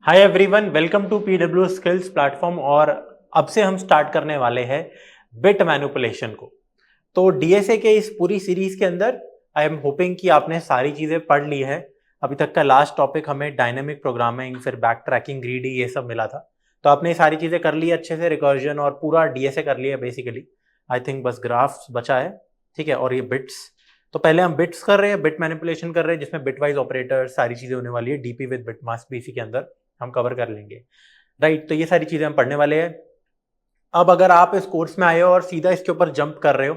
Hi everyone, welcome to PW skills platform. और अब से हम स्टार्ट करने वाले हैं बिट मैनिपुलेशन को। तो डीएसए के इस पूरी सीरीज के अंदर आई एम होपिंग कि आपने सारी चीजें पढ़ ली है। अभी तक का लास्ट टॉपिक हमें डायनेमिक प्रोग्रामिंग, फिर बैक ट्रैकिंग, ग्रीडी, ये सब मिला था। तो आपने ये सारी चीजें कर ली अच्छे से, रिकर्जन और पूरा डीएसए कर लिया बेसिकली। आई थिंक बस ग्राफ्स बचा है, ठीक है, और ये बिट्स। तो पहले हम बिट्स कर रहे हैं, बिट मैनिपुलेशन कर रहे हैं, जिसमें बिटवाइज ऑपरेटर सारी चीजें होने वाली है। डीपी विद बिट मास्क भी इसी के अंदर हम कवर कर लेंगे। राइट, तो ये सारी चीजें हम पढ़ने वाले हैं। अब अगर आप इस कोर्स में आए हो और सीधा इसके ऊपर जंप कर रहे हो,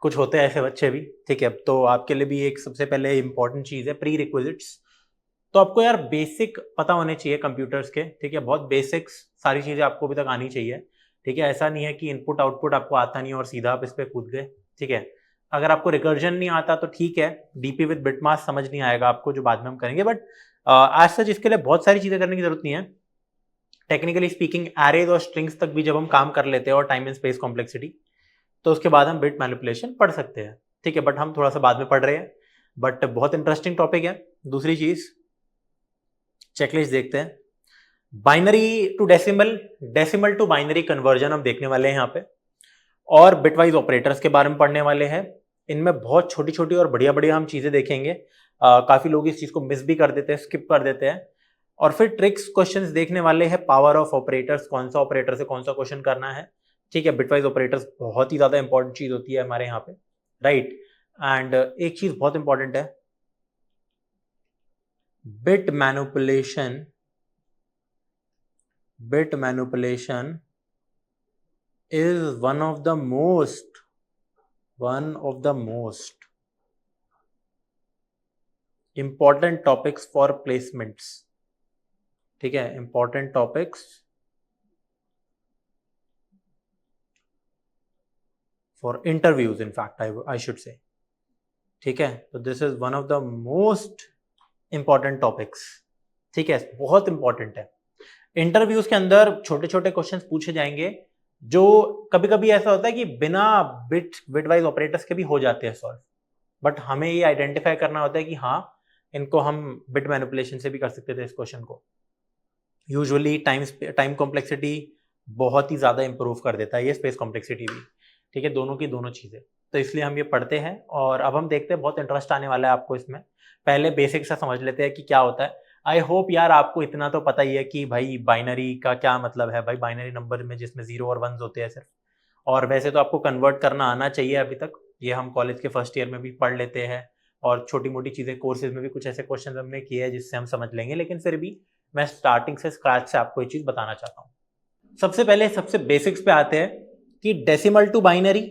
कुछ होते हैं ऐसे बच्चे भी, ठीक है, तो आपके लिए भी एक सबसे पहले इंपॉर्टेंट चीज है प्री रिक्विजिट्स। तो आपको यार बेसिक पता होने चाहिए कंप्यूटर्स के, ठीक है, बहुत बेसिक्स सारी चीजें आपको अभी तक आनी चाहिए। ठीक है, ऐसा नहीं है कि इनपुट आउटपुट आपको आता नहीं और सीधा आप इस पर कूद गए। ठीक है, अगर आपको रिकर्जन नहीं आता तो ठीक है, डीपी विद बिटमास्क समझ नहीं आएगा आपको, जो बाद में हम करेंगे, बट आज सच इसके लिए बहुत सारी चीजें करने की जरूरत नहीं है। टेक्निकली स्पीकिंग एरेज और स्ट्रिंग्स तक भी जब हम काम कर लेते हैं और टाइम एंड स्पेस कॉम्प्लेक्सिटी, तो उसके बाद हम बिट मैनिपुलेशन पढ़ सकते हैं। ठीक है, बट हम थोड़ा सा बाद में पढ़ रहे हैं, बट बहुत इंटरेस्टिंग टॉपिक है। दूसरी चीज, चेकलिस्ट देखते हैं। Binary to decimal, decimal to binary conversion हम देखने वाले हैं यहाँ पे, और बिटवाइज ऑपरेटर्स के बारे में पढ़ने वाले हैं। इनमें बहुत छोटी छोटी और बढ़िया बढ़िया हम चीजें देखेंगे। काफी लोग इस चीज को मिस भी कर देते हैं, स्किप कर देते हैं। और फिर ट्रिक्स क्वेश्चंस देखने वाले हैं, पावर ऑफ ऑपरेटर्स, कौन सा ऑपरेटर से कौन सा क्वेश्चन करना है। ठीक है, बिटवाइज ऑपरेटर्स बहुत ही ज्यादा इंपॉर्टेंट चीज होती है हमारे यहाँ पे। राइट, एंड एक चीज बहुत इंपॉर्टेंट है, bit manipulation. Bit manipulation is one of the most important topics for placements। ठीक है, important topics for interviews, in fact I should say। ठीक है, तो this is one of the most important topics। ठीक है, बहुत important है। Interviews के अंदर छोटे छोटे क्वेश्चंस पूछे जाएंगे, जो कभी कभी ऐसा होता है कि बिना बिटवाइज ऑपरेटर्स के भी हो जाते हैं सॉल्व, बट हमें ये आइडेंटिफाई करना होता है कि हाँ, इनको हम बिट मैनिपुलेशन से भी कर सकते थे इस क्वेश्चन को। यूजुअली टाइम कॉम्प्लेक्सिटी बहुत ही ज्यादा इंप्रूव कर देता है ये, स्पेस कॉम्प्लेक्सिटी भी। ठीक है, दोनों की दोनों चीजें, तो इसलिए हम ये पढ़ते हैं। और अब हम देखते हैं, बहुत इंटरेस्ट आने वाला है आपको इसमें। पहले बेसिक से समझ लेते हैं कि क्या होता है। आई होप यार आपको इतना तो पता ही है कि भाई बाइनरी का क्या मतलब है। भाई बाइनरी नंबर में जिसमें जीरो और वंस होते हैं सिर्फ, और वैसे तो आपको कन्वर्ट करना आना चाहिए अभी तक, ये हम कॉलेज के फर्स्ट ईयर में भी पढ़ लेते हैं, और छोटी मोटी चीजें कोर्सेज में भी कुछ ऐसे क्वेश्चन हमने किए हैं जिससे हम समझ लेंगे, लेकिन फिर भी मैं स्टार्टिंग से स्क्रैच से आपको ये चीज बताना चाहता हूँ। सबसे पहले सबसे बेसिक्स पे आते हैं कि डेसिमल टू बाइनरी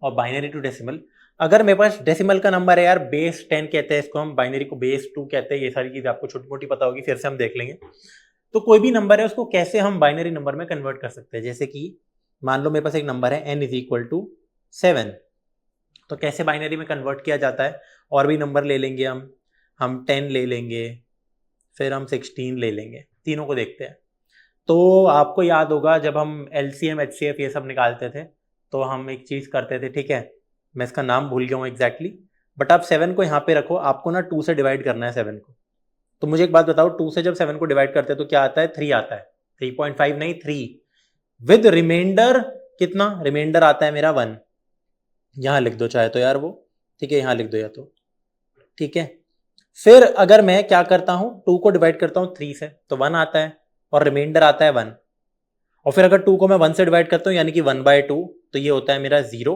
और बाइनरी टू डेसिमल। अगर मेरे पास डेसिमल का नंबर है यार, बेस 10 कहते हैं इसको हम, बाइनरी को बेस 2 कहते हैं, ये सारी चीज आपको छोटी मोटी पता होगी, फिर से हम देख लेंगे। तो कोई भी नंबर है उसको कैसे हम बाइनरी नंबर में कन्वर्ट कर सकते हैं। जैसे कि मान लो मेरे पास एक नंबर है n इज इक्वल टू 7, तो कैसे बाइनरी में कन्वर्ट किया जाता है। और भी नंबर ले लेंगे हम 10 ले लेंगे, फिर हम 16 ले लेंगे, तीनों को देखते हैं। तो आपको याद होगा जब हम LCM HCF ये सब निकालते थे, तो हम एक चीज करते थे, ठीक है, मैं इसका नाम भूल गया हूँ एग्जैक्टली, बट आप 7 को यहाँ पे रखो, आपको ना 2 से डिवाइड करना है 7 को। तो मुझे एक बात बताओ, 2 से जब 7 को डिवाइड करते हैं तो क्या आता है, 3 आता है। 3.5 नहीं, 3 विद रिमाइंडर। कितना रिमाइंडर आता है मेरा, 1। यहां लिख दो चाहे तो यार वो, ठीक है, यहां लिख दो या तो, ठीक है। फिर अगर मैं क्या करता हूं, 2 को डिवाइड करता हूं 3 से तो 1 आता है, और रिमाइंडर आता है 1। और फिर अगर 2 को मैं 1 से डिवाइड करता हूं यानी कि 1/2, तो ये होता है मेरा 0।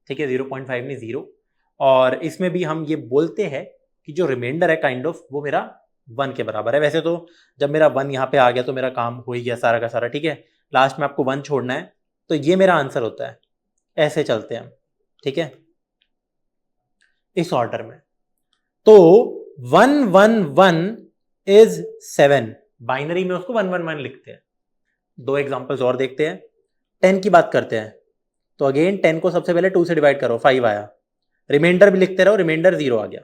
ठीक है, 0.5 नहीं, 0। और इसमें भी हम ये बोलते हैं कि जो रिमाइंडर है काइंड ऑफ, वो मेरा 1 के बराबर है। वैसे तो जब मेरा 1 यहाँ पे आ गया तो मेरा काम हो ही गया सारा का सारा, ठीक है, लास्ट में आपको 1 छोड़ना है, तो ये मेरा आंसर होता है। ऐसे चलते हैं हम, ठीक है, इस ऑर्डर में। तो 111 इज 7, बाइनरी में उसको 111 लिखते हैं। 2 एग्जांपल्स और देखते हैं। 10 की बात करते हैं, तो अगेन 10 को सबसे पहले 2 से डिवाइड करो, 5 आया। रिमाइंडर भी लिखते रहो, रिमाइंडर 0 आ गया।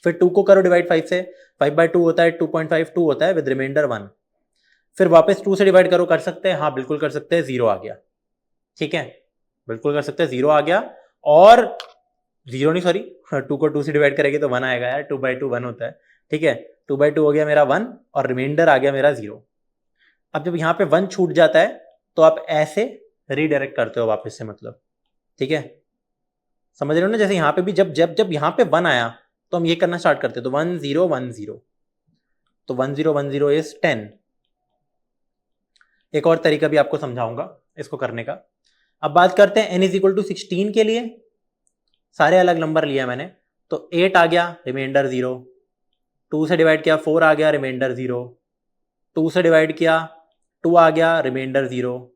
फिर 2 को करो डिवाइड 5 से, 5/2 होता है, 2.5 2 होता है विद रिमाइंडर 1। फिर वापस 2 से डिवाइड करो, कर सकते हैं, हाँ बिल्कुल कर सकते हैं, 0 आ गया। ठीक है, बिल्कुल कर सकते हैं, 0 आ गया। और 0 नहीं, सॉरी, 2 को 2 से डिवाइड करेंगे तो 1 आएगा यार, 2/2 1 होता है। ठीक है, 2/2 हो गया मेरा 1 और रिमाइंडर आ गया मेरा 0। अब जब यहाँ पे 1 छूट जाता है तो आप ऐसे रीडायरेक्ट करते हो वापस से, मतलब ठीक है, समझ रहे हो ना। जैसे यहाँ पे भी जब जब जब यहाँ पे 1 आया तो हम ये करना स्टार्ट करते हैं, तो 1 0 1 0, तो 1 0 1 0 इज 10। एक और तरीका भी आपको समझाऊंगा इसको करने का। अब बात करते हैं n इज इक्वल टू 16 के लिए। सारे अलग नंबर लिया मैंने, तो 8 आ गया, रिमाइंडर 0। 2 से डिवाइड किया 4 आ गया, रिमाइंडर 0। 2 से डिवाइड किया 2 आ गया, रिमाइंडर 0।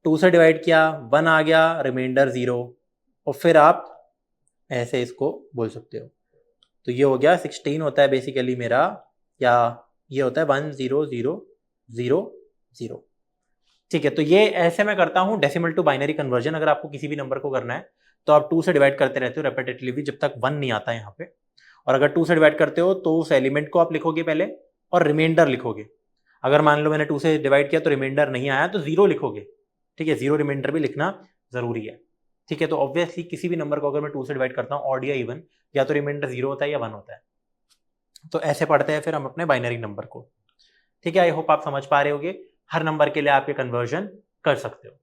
2 से डिवाइड किया 1 आ गया, रिमाइंडर 0। और फिर आप ऐसे इसको बोल सकते हो। तो ये हो गया 16 होता है बेसिकली मेरा, या ये होता है 1 0 0 0 0। ठीक है, तो ये ऐसे मैं करता हूं डेसिमल टू बाइनरी कन्वर्जन। अगर आपको किसी भी नंबर को करना है तो आप 2 से डिवाइड करते रहते हो रेपिटेटिवली जब तक 1 नहीं आता है यहाँ पे। और अगर 2 से डिवाइड करते हो तो उस एलिमेंट को आप लिखोगे पहले और रिमाइंडर लिखोगे। अगर मान लो मैंने 2 से डिवाइड किया तो रिमाइंडर नहीं आया तो 0 लिखोगे। ठीक है, 0 रिमाइंडर भी लिखना जरूरी है। ठीक है, तो ऑब्वियसली किसी भी नंबर को अगर मैं 2 से डिवाइड करता हूँ ऑड या इवन, या तो रिमाइंडर 0 होता है या 1 होता है। तो ऐसे पढ़ते हैं फिर हम अपने बाइनरी नंबर को। ठीक है, आई होप आप समझ पा रहे होगे। हर नंबर के लिए आप ये कन्वर्जन कर सकते हो।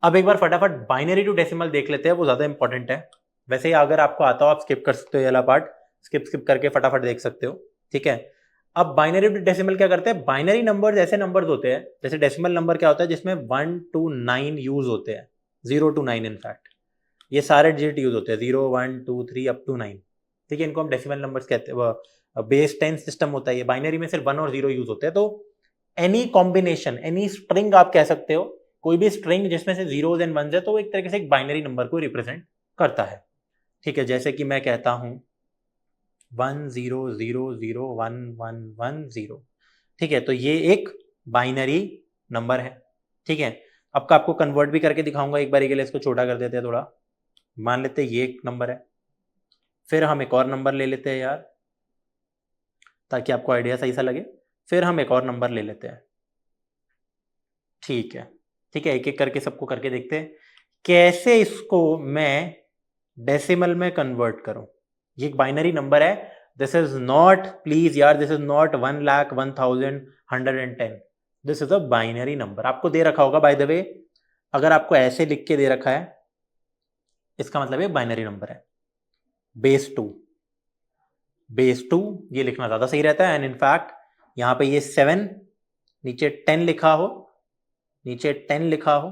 अब एक बार फटाफट बाइनरी टू डेसिमल देख लेते हैं, वो ज्यादा इंपॉर्टेंट है। वैसे ही अगर आपको आता हो आप स्किप कर सकते हो, ये वाला पार्ट स्किप करके फटाफट देख सकते हो। ठीक है, अब बाइनरी टू डेसिमल क्या करते हैं? बाइनरी नंबर ऐसे नंबर्स होते हैं, जैसे डेसिमल नंबर क्या होता है जिसमें 1 to 9 यूज होते हैं, 0 to 9 इनफैक्ट ये सारे डिजिट यूज होते हैं, 0 1 2 3 अप टू 9। ठीक है, इनको हम डेसिमल नंबर्स कहते हैं। बेस 10 सिस्टम होता है, ये बाइनरी में सिर्फ 1 और 0 यूज होते हैं। तो एनी कॉम्बिनेशन, एनी स्ट्रिंग आप कह सकते हो, कोई भी स्ट्रिंग जिसमें से जीरोज एंड वंस है, तो वो एक तरीके से एक बाइनरी नंबर को रिप्रेजेंट करता है। ठीक है, जैसे कि मैं कहता हूं 1 0 0 0 1 1 1 0। ठीक है, तो ये एक बाइनरी नंबर है। ठीक है, अब का आपको कन्वर्ट भी करके दिखाऊंगा एक बार के लिए। इसको छोटा कर देते हैं थोड़ा, मान लेते हैं ये एक नंबर है, फिर हम एक और नंबर ले लेते हैं यार, ताकि आपको आइडिया सही सा लगे। फिर हम एक और नंबर ले लेते हैं। ठीक है, ठीक है, एक एक करके सबको करके देखते हैं कैसे इसको मैं डेसिमल में कन्वर्ट करूं। ये एक बाइनरी नंबर है, दिस इज नॉट, प्लीज यार, this is not 1,01,110। This is a binary number. आपको दे रखा होगा बाय द वे, अगर आपको ऐसे लिख के दे रखा है इसका मतलब ये बाइनरी नंबर है। बेस 2, बेस 2 ये लिखना ज्यादा सही रहता है। एंड इनफैक्ट यहां पे ये 7 नीचे 10 लिखा हो, नीचे 10 लिखा हो,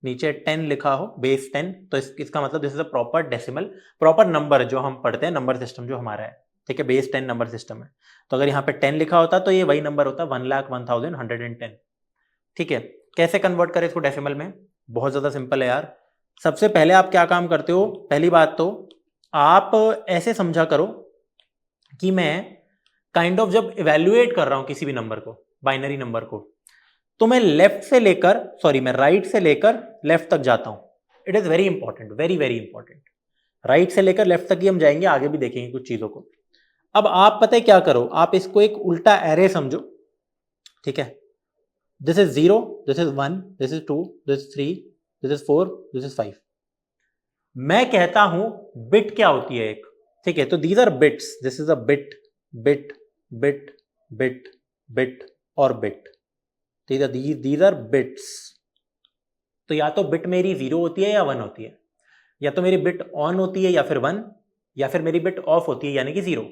नीचे 10 लिखा हो, बेस 10, तो इसका मतलब this is a proper decimal, proper number जो हम पढ़ते हैं, नंबर सिस्टम जो हमारा है। ठीक है, बेस 10 नंबर सिस्टम है। तो अगर यहाँ पे 10 लिखा होता तो ये वही नंबर होता 1,01,110। ठीक है, कैसे कन्वर्ट करें इसको डेसिमल में? बहुत ज्यादा सिंपल है यार। सबसे पहले आप क्या काम करते हो, पहली बात तो आप ऐसे समझा करो कि मैं काइंड ऑफ जब इवेल्युएट कर रहा हूं किसी भी नंबर को, बाइनरी नंबर को, तो मैं लेफ्ट से लेकर, सॉरी मैं राइट से लेकर लेफ्ट तक जाता हूं। It is very important, very very important. Right से लेकर लेफ्ट तक ही हम जाएंगे, आगे भी देखेंगे कुछ चीजों को। अब आप पता है क्या करो, आप इसको एक उल्टा एरे समझो। ठीक है, this is 0, this is 1, this is 2, this is 3, this is 4, this is 5। मैं कहता हूं बिट क्या होती है एक। ठीक है, तो these are bits, this is a bit, bit bit bit bit और बिट। these are bits। तो या तो बिट मेरी 0 होती है या 1 होती है, या तो मेरी बिट ऑन होती है या फिर 1, या फिर मेरी बिट ऑफ होती है यानी कि 0।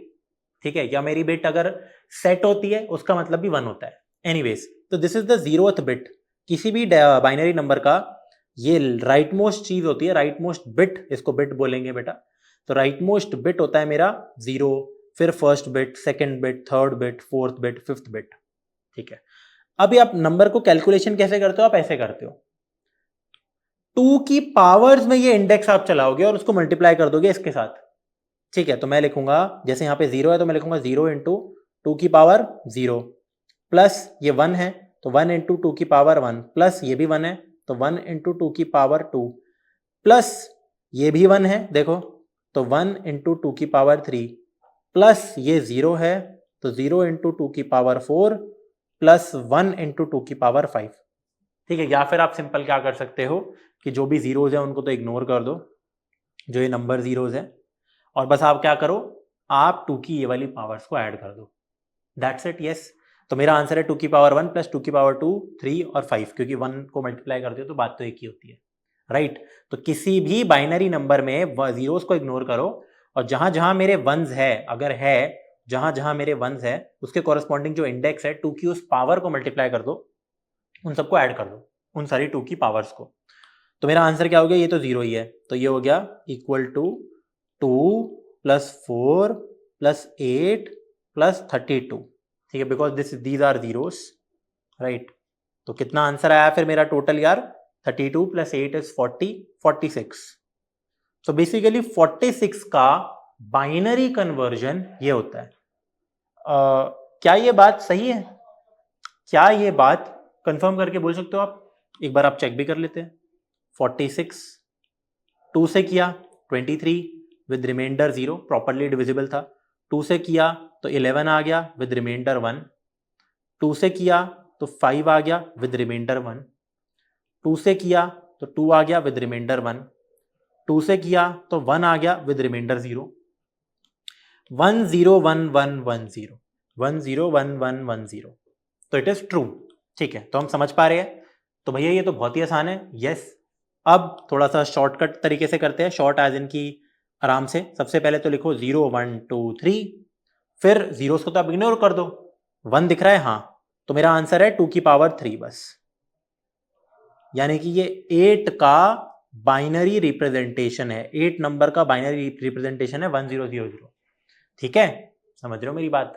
ठीक है, या मेरी बिट अगर सेट होती है उसका मतलब भी 1 होता है। एनीवेज, तो this is the 0th bit किसी भी बाइनरी नंबर का। ये राइट मोस्ट चीज होती है, राइट मोस्ट बिट, इसको बिट बोलेंगे बेटा। तो राइट मोस्ट बिट होता है मेरा 0, फिर first bit, second bit, third bit, fourth bit, fifth bit. ठीक है, अभी आप नंबर को कैलकुलेशन कैसे करते हो? आप ऐसे करते हो, 2 की पावर्स में ये इंडेक्स आप चलाओगे और उसको मल्टीप्लाई कर दोगे इसके साथ। ठीक है, तो मैं लिखूंगा, जैसे यहां पे 0 है तो मैं लिखूंगा 0 इंटू 2 की पावर 0, प्लस ये 1 है तो 1 इंटू 2 की पावर 1, प्लस ये भी 1 है तो 1 इंटू 2 की पावर 2, प्लस ये भी 1 है देखो, तो 1 इंटू 2 की पावर 3, प्लस ये 0 है तो 0 इंटू 2 की पावर 4, प्लस 1 इंटू 2 की पावर 5। ठीक है, या फिर आप सिंपल क्या कर सकते हो कि जो भी जीरोज है उनको तो इग्नोर कर दो, जो ये नंबर जीरोज है, और बस आप क्या करो, आप 2 की ये वाली पावर्स को ऐड कर दो, दैट्स इट। यस, तो मेरा आंसर है 2 की पावर 1 प्लस 2 की पावर 2, 3 और 5, क्योंकि 1 को मल्टीप्लाई कर दो तो बात तो एक ही होती है, राइट। तो किसी भी बाइनरी नंबर में जीरोस को इग्नोर करो, और जहां जहां मेरे वंस है, अगर है जहां जहां मेरे वंस है उसके कॉरेस्पॉन्डिंग जो इंडेक्स है 2 की उस पावर को मल्टीप्लाई कर दो, उन सबको ऐड कर दो, उन सारी 2 की पावर्स को। तो मेरा आंसर क्या हो गया, ये तो 0 ही है, तो ये हो गया equal to 2 plus 4 plus 8 plus 32, ठीक है, because these are zeros, right. तो कितना आंसर आया फिर मेरा टोटल यार, 32 प्लस 8 इज 40, 46। सो बेसिकली 46 का बाइनरी कन्वर्जन ये होता है। क्या ये बात सही है? क्या ये बात कंफर्म करके बोल सकते हो आप? एक बार आप चेक भी कर लेते हैं। 46 2 से किया 23 विद रिमाइंडर 0, प्रॉपरली डिविजिबल था। 2 से किया तो 11 आ गया विद रिमाइंडर 1। 2 से किया तो 5 आ गया विद रिमाइंडर 1। 2 से किया तो 2 आ गया विद रिमाइंडर 1। 2 से किया तो 1 आ गया विद रिमाइंडर 0। 1 0 1 1 1 0 1 0 1 1 1 0, तो इट इज ट्रू, ठीक है। तो हम समझ पा रहे हैं। तो भैया ये तो बहुत ही आसान है। यस, अब थोड़ा सा शॉर्टकट तरीके से करते हैं, शॉर्ट एज इन की आराम से। सबसे पहले तो लिखो 0 1 2 3, फिर जीरोस को तो आप इग्नोर कर दो, 1 दिख रहा है, हाँ, तो मेरा आंसर है 2 की पावर 3 बस। यानी कि ये 8 का बाइनरी रिप्रेजेंटेशन है, 8 नंबर का बाइनरी रिप्रेजेंटेशन है 1000, ठीक है। समझ रहे हो मेरी बात?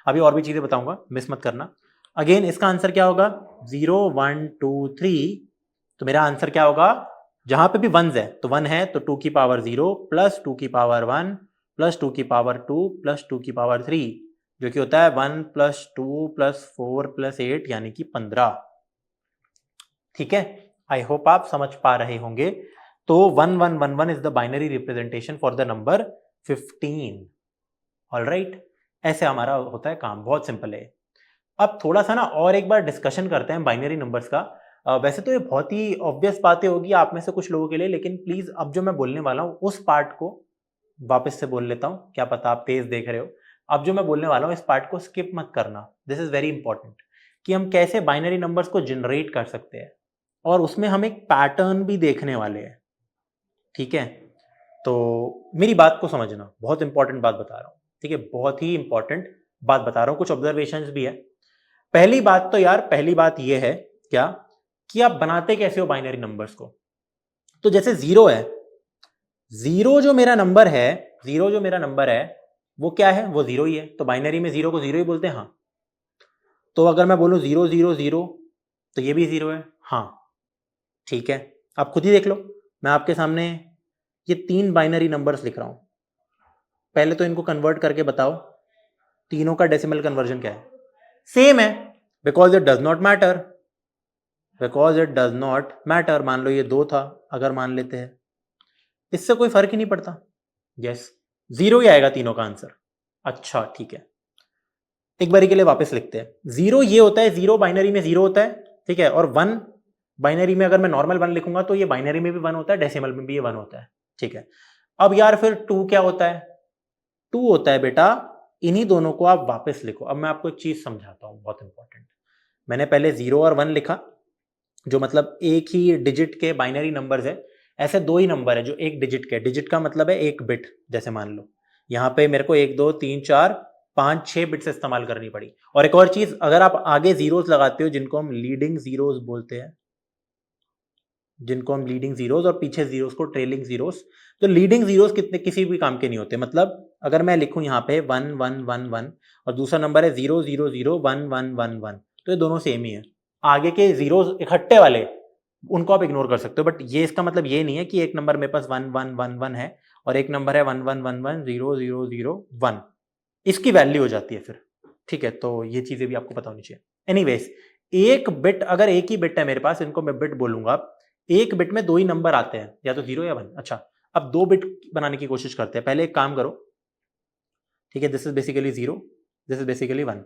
अभी और भी चीजें बताऊंगा, मिस मत करना। अगेन इसका आंसर क्या होगा, 0 1 2 3, तो मेरा आंसर क्या होगा, जहां पे भी वंस है तो 1 है तो 2 की पावर 0 प्लस 2 की पावर 1 प्लस 2 की पावर 2 प्लस 2 की पावर 3, जो कि होता है 1 प्लस 2 प्लस 4 प्लस 8, यानी कि 15, ठीक है। आई होप आप समझ पा रहे होंगे। तो 1111 is the binary representation for the number 15। Alright, ऐसे हमारा होता है काम, बहुत सिंपल है। अब थोड़ा सा ना और एक बार डिस्कशन करते हैं बाइनरी नंबर्स का। वैसे तो ये बहुत ही ऑब्वियस बातें होगी आप में से कुछ लोगों के लिए, लेकिन प्लीज अब जो मैं बोलने वाला हूँ उस पार्ट को वापस से बोल लेता हूँ, क्या पता आप तेज देख रहे हो। अब जो मैं बोलने वाला हूँ इस पार्ट को स्किप मत करना, दिस इज वेरी इंपॉर्टेंट, कि हम कैसे बाइनरी नंबर्स को जनरेट कर सकते हैं, और उसमें हम एक पैटर्न भी देखने वाले हैं, ठीक है। तो मेरी बात को समझना, बहुत इंपॉर्टेंट बात बता रहा हूँ, ठीक है, बहुत ही इंपॉर्टेंट बात बता रहा हूँ, कुछ ऑब्जर्वेशंस भी है। पहली बात तो यार, पहली बात ये है क्या, कि आप बनाते कैसे हो बाइनरी नंबर्स को। तो जैसे 0 है, 0 जो मेरा नंबर है, 0 जो मेरा नंबर है वो क्या है, वो 0 ही है, तो बाइनरी में 0 को 0 ही बोलते हैं, हाँ। तो अगर मैं बोलूं 0 0 0, तो ये भी 0 है, हाँ, ठीक है। आप खुद ही देख लो, मैं आपके सामने ये 3 बाइनरी नंबर्स लिख रहा हूं, पहले तो इनको कन्वर्ट करके बताओ, तीनों का डेसिमल कन्वर्जन क्या है, सेम है, because it does not matter, because it does not matter. मान लो ये 2 था, अगर मान लेते हैं, इससे कोई फर्क ही नहीं पड़ता। यस, 0 ही आएगा तीनों का आंसर। अच्छा ठीक है, एक बारी के लिए वापस लिखते हैं। 0 ये होता है, 0 बाइनरी में 0 होता है, ठीक है, और 1 बाइनरी में अगर मैं नॉर्मल 1 लिखूंगा तो ये बाइनरी में भी 1 होता है, डेसिमल में भी ये 1 होता है, ठीक है। अब यार फिर 2 क्या होता है, 2 होता है बेटा, इन्हीं दोनों को आप वापस लिखो। अब मैं आपको एक चीज समझाता हूं, बहुत इंपॉर्टेंट। मैंने पहले 0 और 1 लिखा, जो मतलब एक ही डिजिट के बाइनरी नंबर्स है। ऐसे 2 ही नंबर है जो एक डिजिट के, डिजिट का मतलब है एक बिट, जैसे मान लो यहाँ पे मेरे को 1 2 3 4 5 6 बिट्स इस्तेमाल करनी पड़ी। और एक और चीज, अगर आप आगे जीरोस लगाते हो जिनको हम लीडिंग जीरोस बोलते हैं, जिनको हम लीडिंग जीरोस, और पीछे जीरोस को ट्रेलिंग जीरोस, तो लीडिंग जीरोस कितने किसी भी काम के नहीं होते। मतलब अगर मैं लिखूं यहाँ पे 1 1 1 1 और दूसरा नंबर है 0 0 0 1 1 1 1, तो ये दोनों सेम ही है। आगे के जीरोस इकट्ठे वाले उनको आप इग्नोर कर सकते हो, बट ये इसका मतलब ये नहीं है कि एक नंबर मेरे पास 1 1 1 1 है और एक नंबर है 1 1 1 1 0 0 0 1, इसकी वैल्यू हो जाती है फिर, ठीक है। तो ये चीजें भी आपको पता होनी चाहिए। एनीवेज, एक बिट, अगर एक ही बिट है मेरे पास, इनको मैं बिट बोलूंगा। एक बिट में 2 ही नंबर आते हैं, या तो 0 या 1। अच्छा, अब 2 बिट बनाने की कोशिश करते हैं। पहले एक काम करो, ठीक है, this is basically 0, this is basically 1।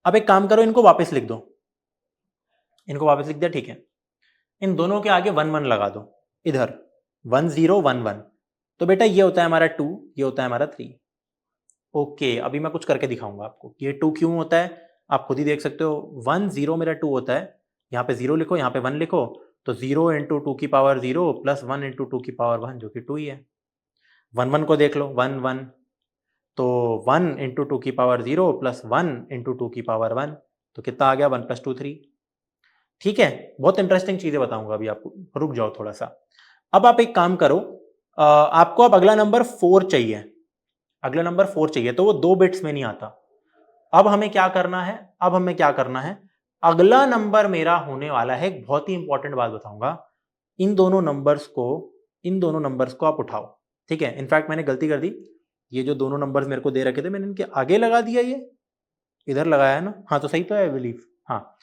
अब एक काम करो, इनको वापस लिख दो, इनको वापस लिख दिया, ठीक है। इन दोनों के आगे 1 1 लगा दो, इधर 1 0 1 1, तो बेटा ये होता है हमारा 2, ये होता है हमारा 3। ओके, अभी मैं कुछ करके दिखाऊंगा आपको। ये 2 क्यों होता है आप खुद ही देख सकते हो। 1 0 मेरा 2 होता है, यहाँ पे 0 लिखो, यहाँ पे 1 लिखो, तो 0 इंटू 2 की पावर 0 प्लस 1 इंटू 2 की पावर 1 जो कि 2 ही है। 1 1 को देख लो, 1 1, तो 1 इंटू 2 की पावर 0 प्लस 1 इंटू 2 की पावर 1, तो कितना आ गया 1 + 2 3। ठीक है, बहुत इंटरेस्टिंग चीजें बताऊंगा अभी आपको, रुक जाओ थोड़ा सा। अब आप एक काम करो, आपको अब अगला नंबर 4 चाहिए, अगला नंबर 4 चाहिए, तो वो 2 बिट्स में नहीं आता। अब हमें क्या करना है, अब हमें क्या करना है, अगला नंबर मेरा होने वाला है, एक बहुत ही इंपॉर्टेंट बात बताऊंगा, इन दोनों नंबर्स को, इन दोनों नंबर्स को आप उठाओ। ठीक है, इनफैक्ट मैंने गलती कर दी, ये जो दोनों नंबर्स मेरे को दे रखे थे मैंने इनके आगे लगा दिया, ये इधर लगाया है ना, हाँ तो सही तो है आई बिलीव। हाँ,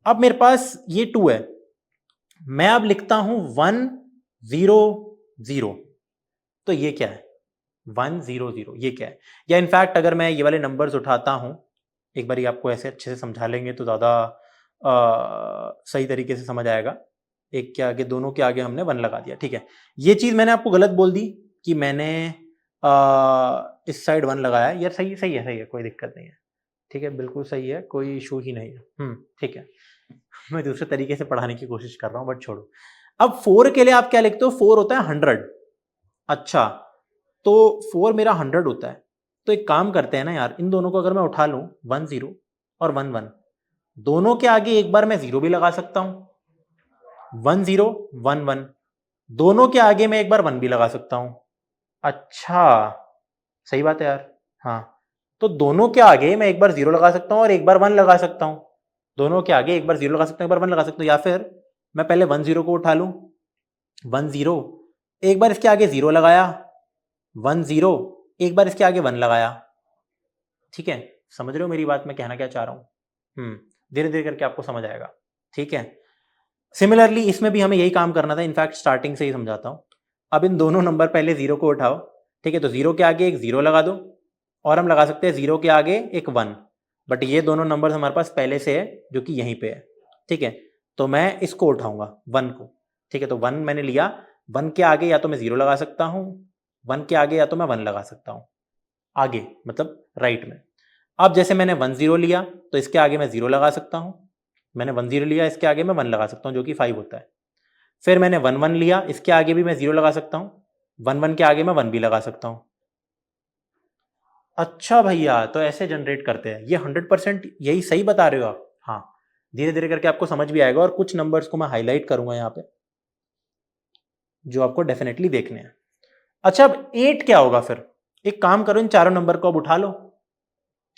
अब मेरे पास ये 2 है, मैं अब लिखता हूं 1 0 0, तो ये क्या है 1 0 0, ये क्या है। या इनफैक्ट अगर मैं ये वाले नंबर्स उठाता हूं, एक बार आपको ऐसे अच्छे से समझा लेंगे तो ज़्यादा सही तरीके से समझ आएगा। एक के आगे, दोनों के आगे हमने 1 लगा दिया। ठीक है, ये चीज़ मैंने आपको गलत बोल दी कि मैंने इस साइड 1 लगाया, यार सही सही है, सही है, कोई दिक्कत नहीं है। ठीक है, बिल्कुल सही है, कोई इशू ही नहीं है। ठीक है, मैं दूसरे तरीके से पढ़ाने की कोशिश कर रहा हूँ, बट छोड़ो। अब 4 के लिए आप क्या लिखते हो, 4 होता है 100। अच्छा, तो 4 मेरा 100 होता है, तो एक काम करते हैं ना यार, इन दोनों को अगर मैं उठा लूं 1 0 और 1 1, दोनों के आगे एक बार मैं 0 भी लगा सकता हूं। 1 0 1 1, दोनों के आगे मैं एक बार 1 भी लगा सकता हूं। अच्छा, सही बात है यार। हाँ, तो दोनों के आगे मैं एक बार 0 लगा सकता हूं और एक बार 1 लगा सकता हूं। दोनों के आगे एक बार 0 लगा सकता हूं, एक बार 1 लगा सकता हूं, या फिर मैं पहले 1 0 को उठा लूं, 1 0, एक बार इसके आगे 0 लगाया, 1 0, एक बार इसके आगे 1 लगाया। ठीक है, समझ रहे हो मेरी बात, मैं कहना क्या चाह रहा हूं। धीरे धीरे करके आपको समझ आएगा। ठीक है, सिमिलरली इसमें भी हमें यही काम करना था, इनफैक्ट स्टार्टिंग से ही समझाता हूं। अब इन दोनों नंबर पहले 0 को उठाओ। ठीक है, तो 0 के आगे एक 0 लगा दो, और हम लगा सकते हैं 0 के आगे एक 1, बट ये दोनों नंबर हमारे पास पहले से है जो कि यहीं पे है। ठीक है, तो मैं इसको उठाऊंगा 1 को। ठीक है, तो 1 मैंने लिया, 1 के आगे या तो मैं 0 लगा सकता हूं, 1 के आगे या तो मैं 1 लगा सकता हूं, आगे मतलब राइट में। अब जैसे मैंने 1 0 लिया, तो इसके आगे मैं 0 लगा सकता हूं, मैंने 1 0 लिया, इसके आगे मैं 1 लगा सकता हूं जो कि 5 होता है। फिर मैंने 1 1 लिया, इसके आगे भी मैं 0 लगा सकता हूं, 1 1 के आगे मैं 1 भी लगा सकता हूं। अच्छा भैया, तो ऐसे जनरेट करते हैं, ये 100% यही सही बता रहे हो आप। हाँ, धीरे धीरे करके आपको समझ भी आएगा, और कुछ नंबर्स को मैं हाईलाइट करूंगा यहाँ पे जो आपको डेफिनेटली देखने हैं। अच्छा, अब 8 क्या होगा फिर, एक काम करो, इन चारों नंबर को अब उठा लो,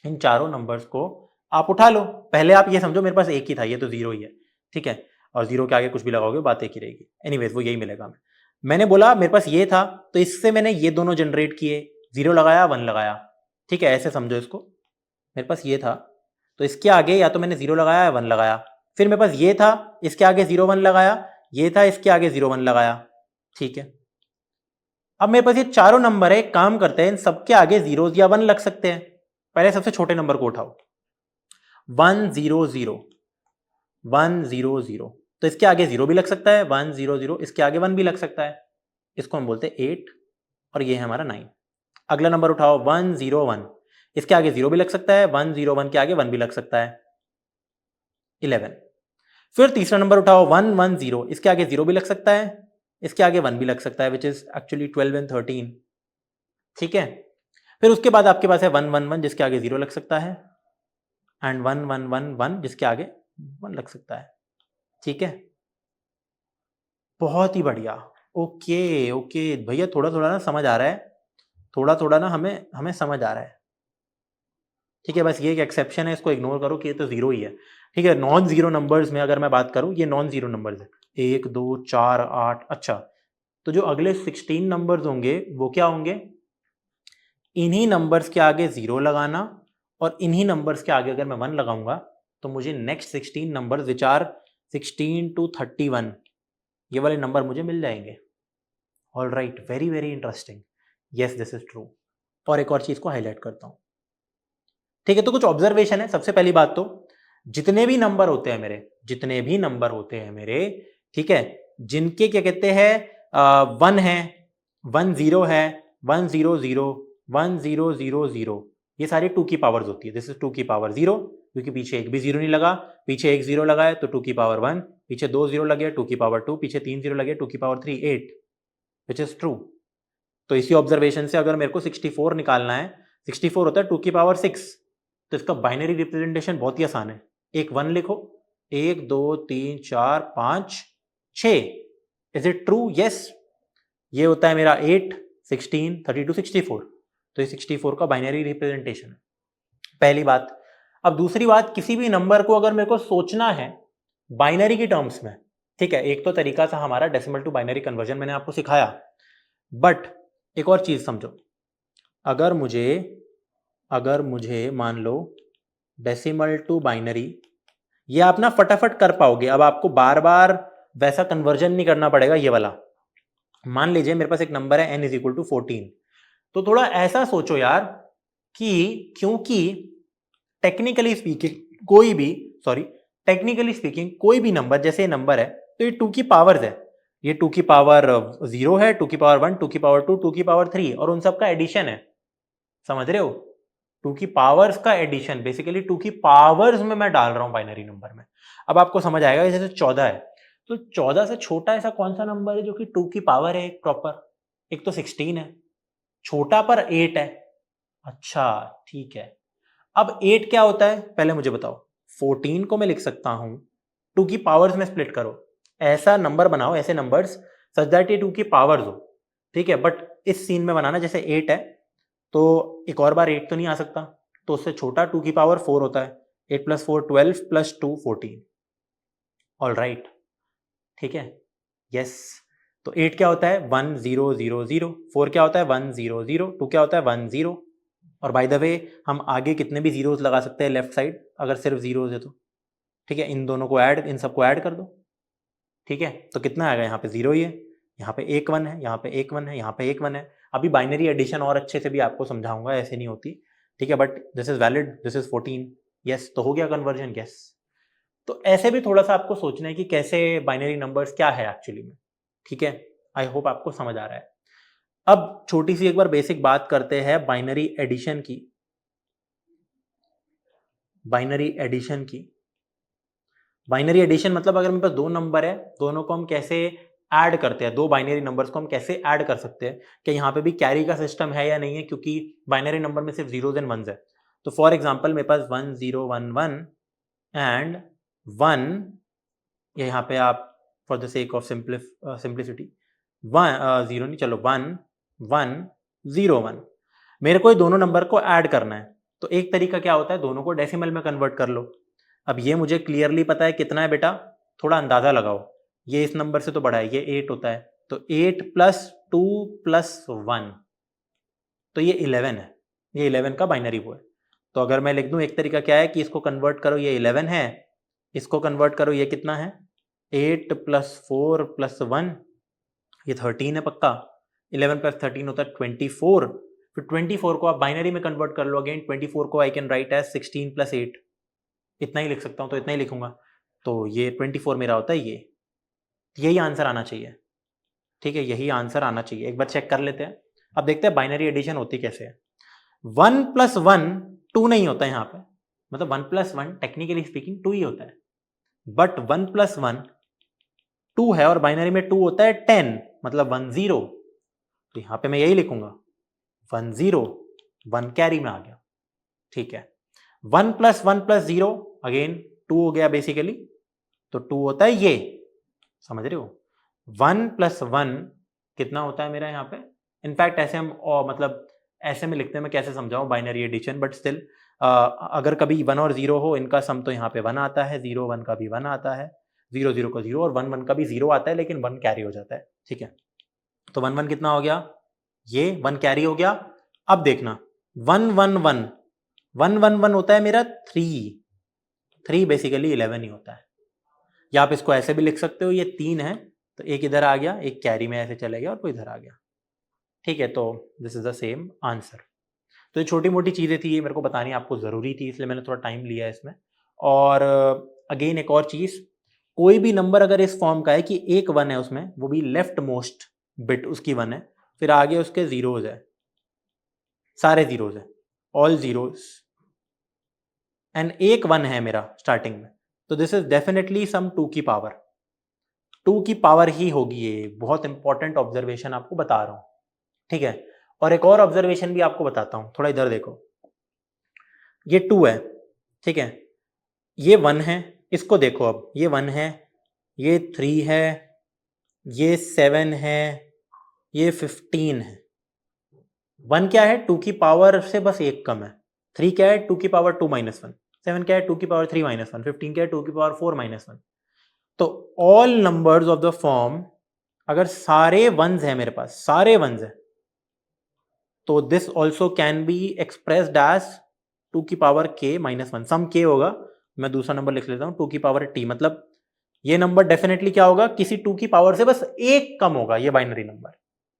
इन चारों नंबर्स को आप उठा लो। पहले आप ये समझो मेरे पास एक ही था, ये तो 0 ही है। ठीक है, और 0 के आगे कुछ भी लगाओगे बात एक ही रहेगी, एनीवेज वो यही मिलेगा हमें। मैंने बोला मेरे पास ये था, तो इससे मैंने ये दोनों जनरेट किए, 0 लगाया 1 लगाया। ठीक है, ऐसे समझो इसको, मेरे पास ये था, तो इसके आगे या तो मैंने 0 लगाया या 1 लगाया। फिर मेरे पास ये था, इसके आगे 0 1 लगाया, ये था, इसके आगे 0 1 लगाया। ठीक है, अब मेरे पास ये चारों नंबर है, एक काम करते हैं, इन सबके आगे 0 या 1 लग सकते हैं। पहले सबसे छोटे नंबर को उठाओ, 1 0 0 1 0 0, तो इसके आगे 0 भी लग सकता है, 1 0 0, इसके आगे 1 भी लग सकता है, इसको हम बोलते हैं 8, और ये है हमारा 9। अगला नंबर उठाओ 1 0 1, इसके आगे 0 भी लग सकता है, 1 0 1 के आगे 1 भी लग सकता है, 11। फिर तीसरा नंबर उठाओ 1 1 0, इसके आगे 0 भी लग सकता है, इसके आगे 1 भी लग सकता है, विच इज एक्चुअली 12 एंड 13। ठीक है, फिर उसके बाद आपके पास है 1 1 1 जिसके आगे 0 लग सकता है, एंड 1 1 1 1 जिसके आगे 1 लग सकता है। ठीक है, बहुत ही बढ़िया। ओके ओके भैया, थोड़ा थोड़ा ना समझ आ रहा है, थोड़ा थोड़ा ना हमें हमें समझ आ रहा है। ठीक है, बस ये एक एक्सेप्शन है, इसको इग्नोर करो कि ये तो 0 ही है। ठीक है, नॉन जीरो नंबर्स में अगर मैं बात करूं, ये नॉन जीरो नंबर्स है, 1 2 4 8। अच्छा, तो जो अगले 16 नंबर्स होंगे वो क्या होंगे, इन्हीं नंबर्स के आगे 0 लगाना, और इन्हीं नंबर्स के आगे अगर मैं 1 लगाऊंगा तो मुझे next 16 numbers which are 16 to 31, ये वाले नंबर मुझे मिल जाएंगे। All right, very very interesting, yes this is true. और एक और चीज को हाईलाइट करता हूं। ठीक है, तो कुछ ऑब्जर्वेशन है। सबसे पहली बात तो, जितने भी नंबर होते हैं मेरे, जितने भी नंबर होते हैं मेरे, ठीक है, जिनके क्या कहते हैं 1 है, 1 0 है, 1 0 0, 1 0 0 0, ये सारी 2 की पावर्स होती है। दिस इज 2 की पावर 0, क्योंकि पीछे एक भी 0 नहीं लगा, पीछे एक 0 लगा है तो 2 की पावर 1, पीछे 2 0 लगे 2 की पावर 2, पीछे 3 0 लगे 2 की पावर 3, 8, विच इज ट्रू। तो इसी ऑब्जर्वेशन से अगर मेरे को 64 निकालना है, 64 होता है 2 की पावर 6, तो इसका बाइनरी रिप्रेजेंटेशन बहुत ही आसान है। एक 1 लिखो, 1 2 3 4 5 6। Is it true? यस। ये होता है मेरा 8 16 32 64, तो ये 64 का बाइनरी रिप्रेजेंटेशन है, पहली बात। अब दूसरी बात, किसी भी नंबर को अगर मेरे को सोचना है बाइनरी की टर्म्स में, ठीक है, एक तो तरीका था हमारा डेसिमल टू बाइनरी कन्वर्जन, मैंने आपको सिखाया, बट एक और चीज समझो, अगर मुझे मान लो डेसिमल टू बाइनरी, ये आप ना फटाफट कर पाओगे, अब आपको बार बार वैसा कन्वर्जन नहीं करना पड़ेगा। ये वाला मान लीजिए मेरे पास एक नंबर है n इज इक्वल टू 14, तो थोड़ा ऐसा सोचो यार कि क्योंकि टेक्निकली स्पीकिंग कोई भी नंबर, जैसे नंबर है तो ये 2 की पावर्स है, ये 2 की पावर 0 है, 2 की पावर 1, 2 की पावर 2, 2 की पावर 3, और उन सब का एडिशन है, समझ रहे हो? 2 की पावर्स का एडिशन, बेसिकली 2 की पावर्स में मैं डाल रहा हूं बाइनरी नंबर में। अब आपको समझ आएगा, जैसे 14 है, तो 14 से छोटा ऐसा कौन सा नंबर है जो कि 2 की पावर है एक प्रॉपर? एक तो 16 है, छोटा पर 8 है। अच्छा ठीक है, अब 8 क्या होता है पहले मुझे बताओ। 14 को मैं लिख सकता हूं 2 की पावर्स में स्प्लिट करो, ऐसा नंबर बनाओ, ऐसे नंबर्स सच दैट ये 2 की पावर्स हो, ठीक है, बट इस सीन में बनाना, जैसे 8 है तो एक और बार 8 तो नहीं आ सकता, तो उससे छोटा 2 की पावर 4 होता है, 8 + 4 12 + 2 14। ऑल राइट, ठीक है, यस। तो 8 क्या होता है 1 0 0 0, 4 क्या होता है 1 0 0, 2 क्या होता है 1 0, और बाय द वे हम आगे कितने भी जीरोस लगा सकते हैं लेफ्ट साइड, अगर सिर्फ जीरोस है तो, ठीक है, इन दोनों को ऐड, इन सबको ऐड कर दो, ठीक है, तो कितना आएगा, यहाँ पे 0 ही है, यहाँ पे एक 1 है, यहाँ पे एक 1 है, यहाँ पे एक 1 है। अभी बाइनरी एडिशन और अच्छे से भी आपको समझाऊंगा, ऐसे नहीं होती, ठीक है, but this is valid, this is 14, yes, तो हो गया कन्वर्जन, यस। तो ऐसे भी थोड़ा सा आपको सोचना है कि कैसे बाइनरी नंबर्स क्या है एक्चुअली में, ठीक है, आई होप आपको समझ आ रहा है। अब छोटी सी एक बार बेसिक बात करते हैं बाइनरी एडिशन की। बाइनरी एडिशन मतलब अगर मेरे पास दो नंबर है, दोनों को हम कैसे ऐड करते हैं, दो बाइनरी नंबर्स को हम कैसे ऐड कर सकते हैं, कि यहाँ पे भी कैरी का सिस्टम है या नहीं है, क्योंकि बाइनरी नंबर में सिर्फ जीरोज एंड वंस है। तो फॉर एग्जांपल मेरे पास 1 0 1 1 एंड 1, यहाँ पे आप for the sake of simplicity 1 0 नहीं, चलो 1 1 0 1, मेरे को ये दोनों नंबर को ऐड करना है। तो एक तरीका क्या होता है, दोनों को डेसिमल में कन्वर्ट कर लो। अब ये मुझे क्लियरली पता है कितना है बेटा, थोड़ा अंदाजा लगाओ, ये इस नंबर से तो बड़ा है, ये 8 होता है, तो 8 + 2 + 1, तो ये 11 है, ये 11 का बाइनरी वो है। तो अगर मैं लिख दूं, एक तरीका क्या है कि इसको कन्वर्ट करो, ये 11 है, इसको कन्वर्ट करो, ये कितना है 8 + 4 + 1, ये 13 है पक्का, 11 + 13 होता है 24, फिर 24 को आप बाइनरी में कन्वर्ट कर लो, अगेन 24 को आई कैन राइट एज 16 + 8, इतना ही लिख सकता हूं, तो इतना ही लिखूंगा, तो ये 24 मेरा होता है, ये यही आंसर आना चाहिए, ठीक है, यही आंसर आना चाहिए। एक बार चेक कर लेते हैं, अब देखते हैं बाइनरी एडिशन होती कैसे है। 1 + 1 2 नहीं होता है यहाँ पे, मतलब 1 + 1 टेक्निकली स्पीकिंग 2 ही होता है, बट 1 + 1 2 है और बाइनरी में 2 होता है 10, मतलब 1 0, तो यहाँ पे मैं यही लिखूंगा 1 0, 1 कैरी में आ गया, ठीक है। 1 + 1 + 0 अगेन 2 हो गया बेसिकली, तो 2 होता है ये, समझ रहे हो। 1 + 1 कितना होता है मेरा यहाँ पे, इनफैक्ट ऐसे हम मतलब ऐसे में लिखते हैं, मैं कैसे समझाऊं बाइनरी एडिशन, बट स्टिल अगर कभी 1 और 0 हो, इनका सम तो यहाँ पे 1 आता है, 0 1 का भी 1 आता है, 0 0 का 0 और 1 1 का भी 0 आता है, लेकिन 1 कैरी हो जाता है, ठीक है। तो 1 1 कितना हो गया, ये 1 कैरी हो गया। अब देखना 1 1 1 1 1 1 होता है मेरा 3 बेसिकली 11 ही होता है, या आप इसको ऐसे भी लिख सकते हो, ये 3 है तो एक इधर आ गया, एक कैरी में ऐसे चले गया और कोई इधर आ गया, ठीक है, तो this is the same answer. तो ये छोटी मोटी चीज़ें थी, ये मेरे को बतानी आपको ज़रूरी थी, इसलिए मैंने थोड़ा टाइम लिया है इसमें। और अगेन एक और चीज़, कोई भी नंबर अगर इस फॉर्म का है कि एक 1 है उसमें, वो भी लेफ्ट मोस्ट बिट उसकी 1 है, फिर आगे उसके जीरोज है, सारे जीरोज है, ऑल जीरोस एंड एक 1 है मेरा स्टार्टिंग में, तो दिस इज डेफिनेटली सम 2 की पावर, 2 की पावर ही होगी ये। बहुत इंपॉर्टेंट ऑब्जर्वेशन आपको बता रहा हूं, ठीक है। और एक और ऑब्जर्वेशन भी आपको बताता हूं, थोड़ा इधर देखो, ये 2 है, ठीक है, ये 1 है, इसको देखो, अब ये 1 है, ये 3 है, ये 7 है, ये 15 है। 1 क्या है, 2 की पावर से बस एक कम है, 3 क्या है, 2 की पावर 2 माइनस 1, 7 क्या है, 2 की पावर 3 माइनस 1, 15 क्या है, 2 की पावर 4 माइनस 1। तो all numbers of the form, अगर सारे वंस है मेरे पास, सारे वंस है, तो this also can be expressed as 2 की power k minus 1, sum k होगा, मैं दूसरा नंबर लिख लेता हूं 2 की पावर t, मतलब ये नंबर डेफिनेटली क्या होगा, किसी 2 की पावर से बस एक कम होगा, ये बाइनरी नंबर,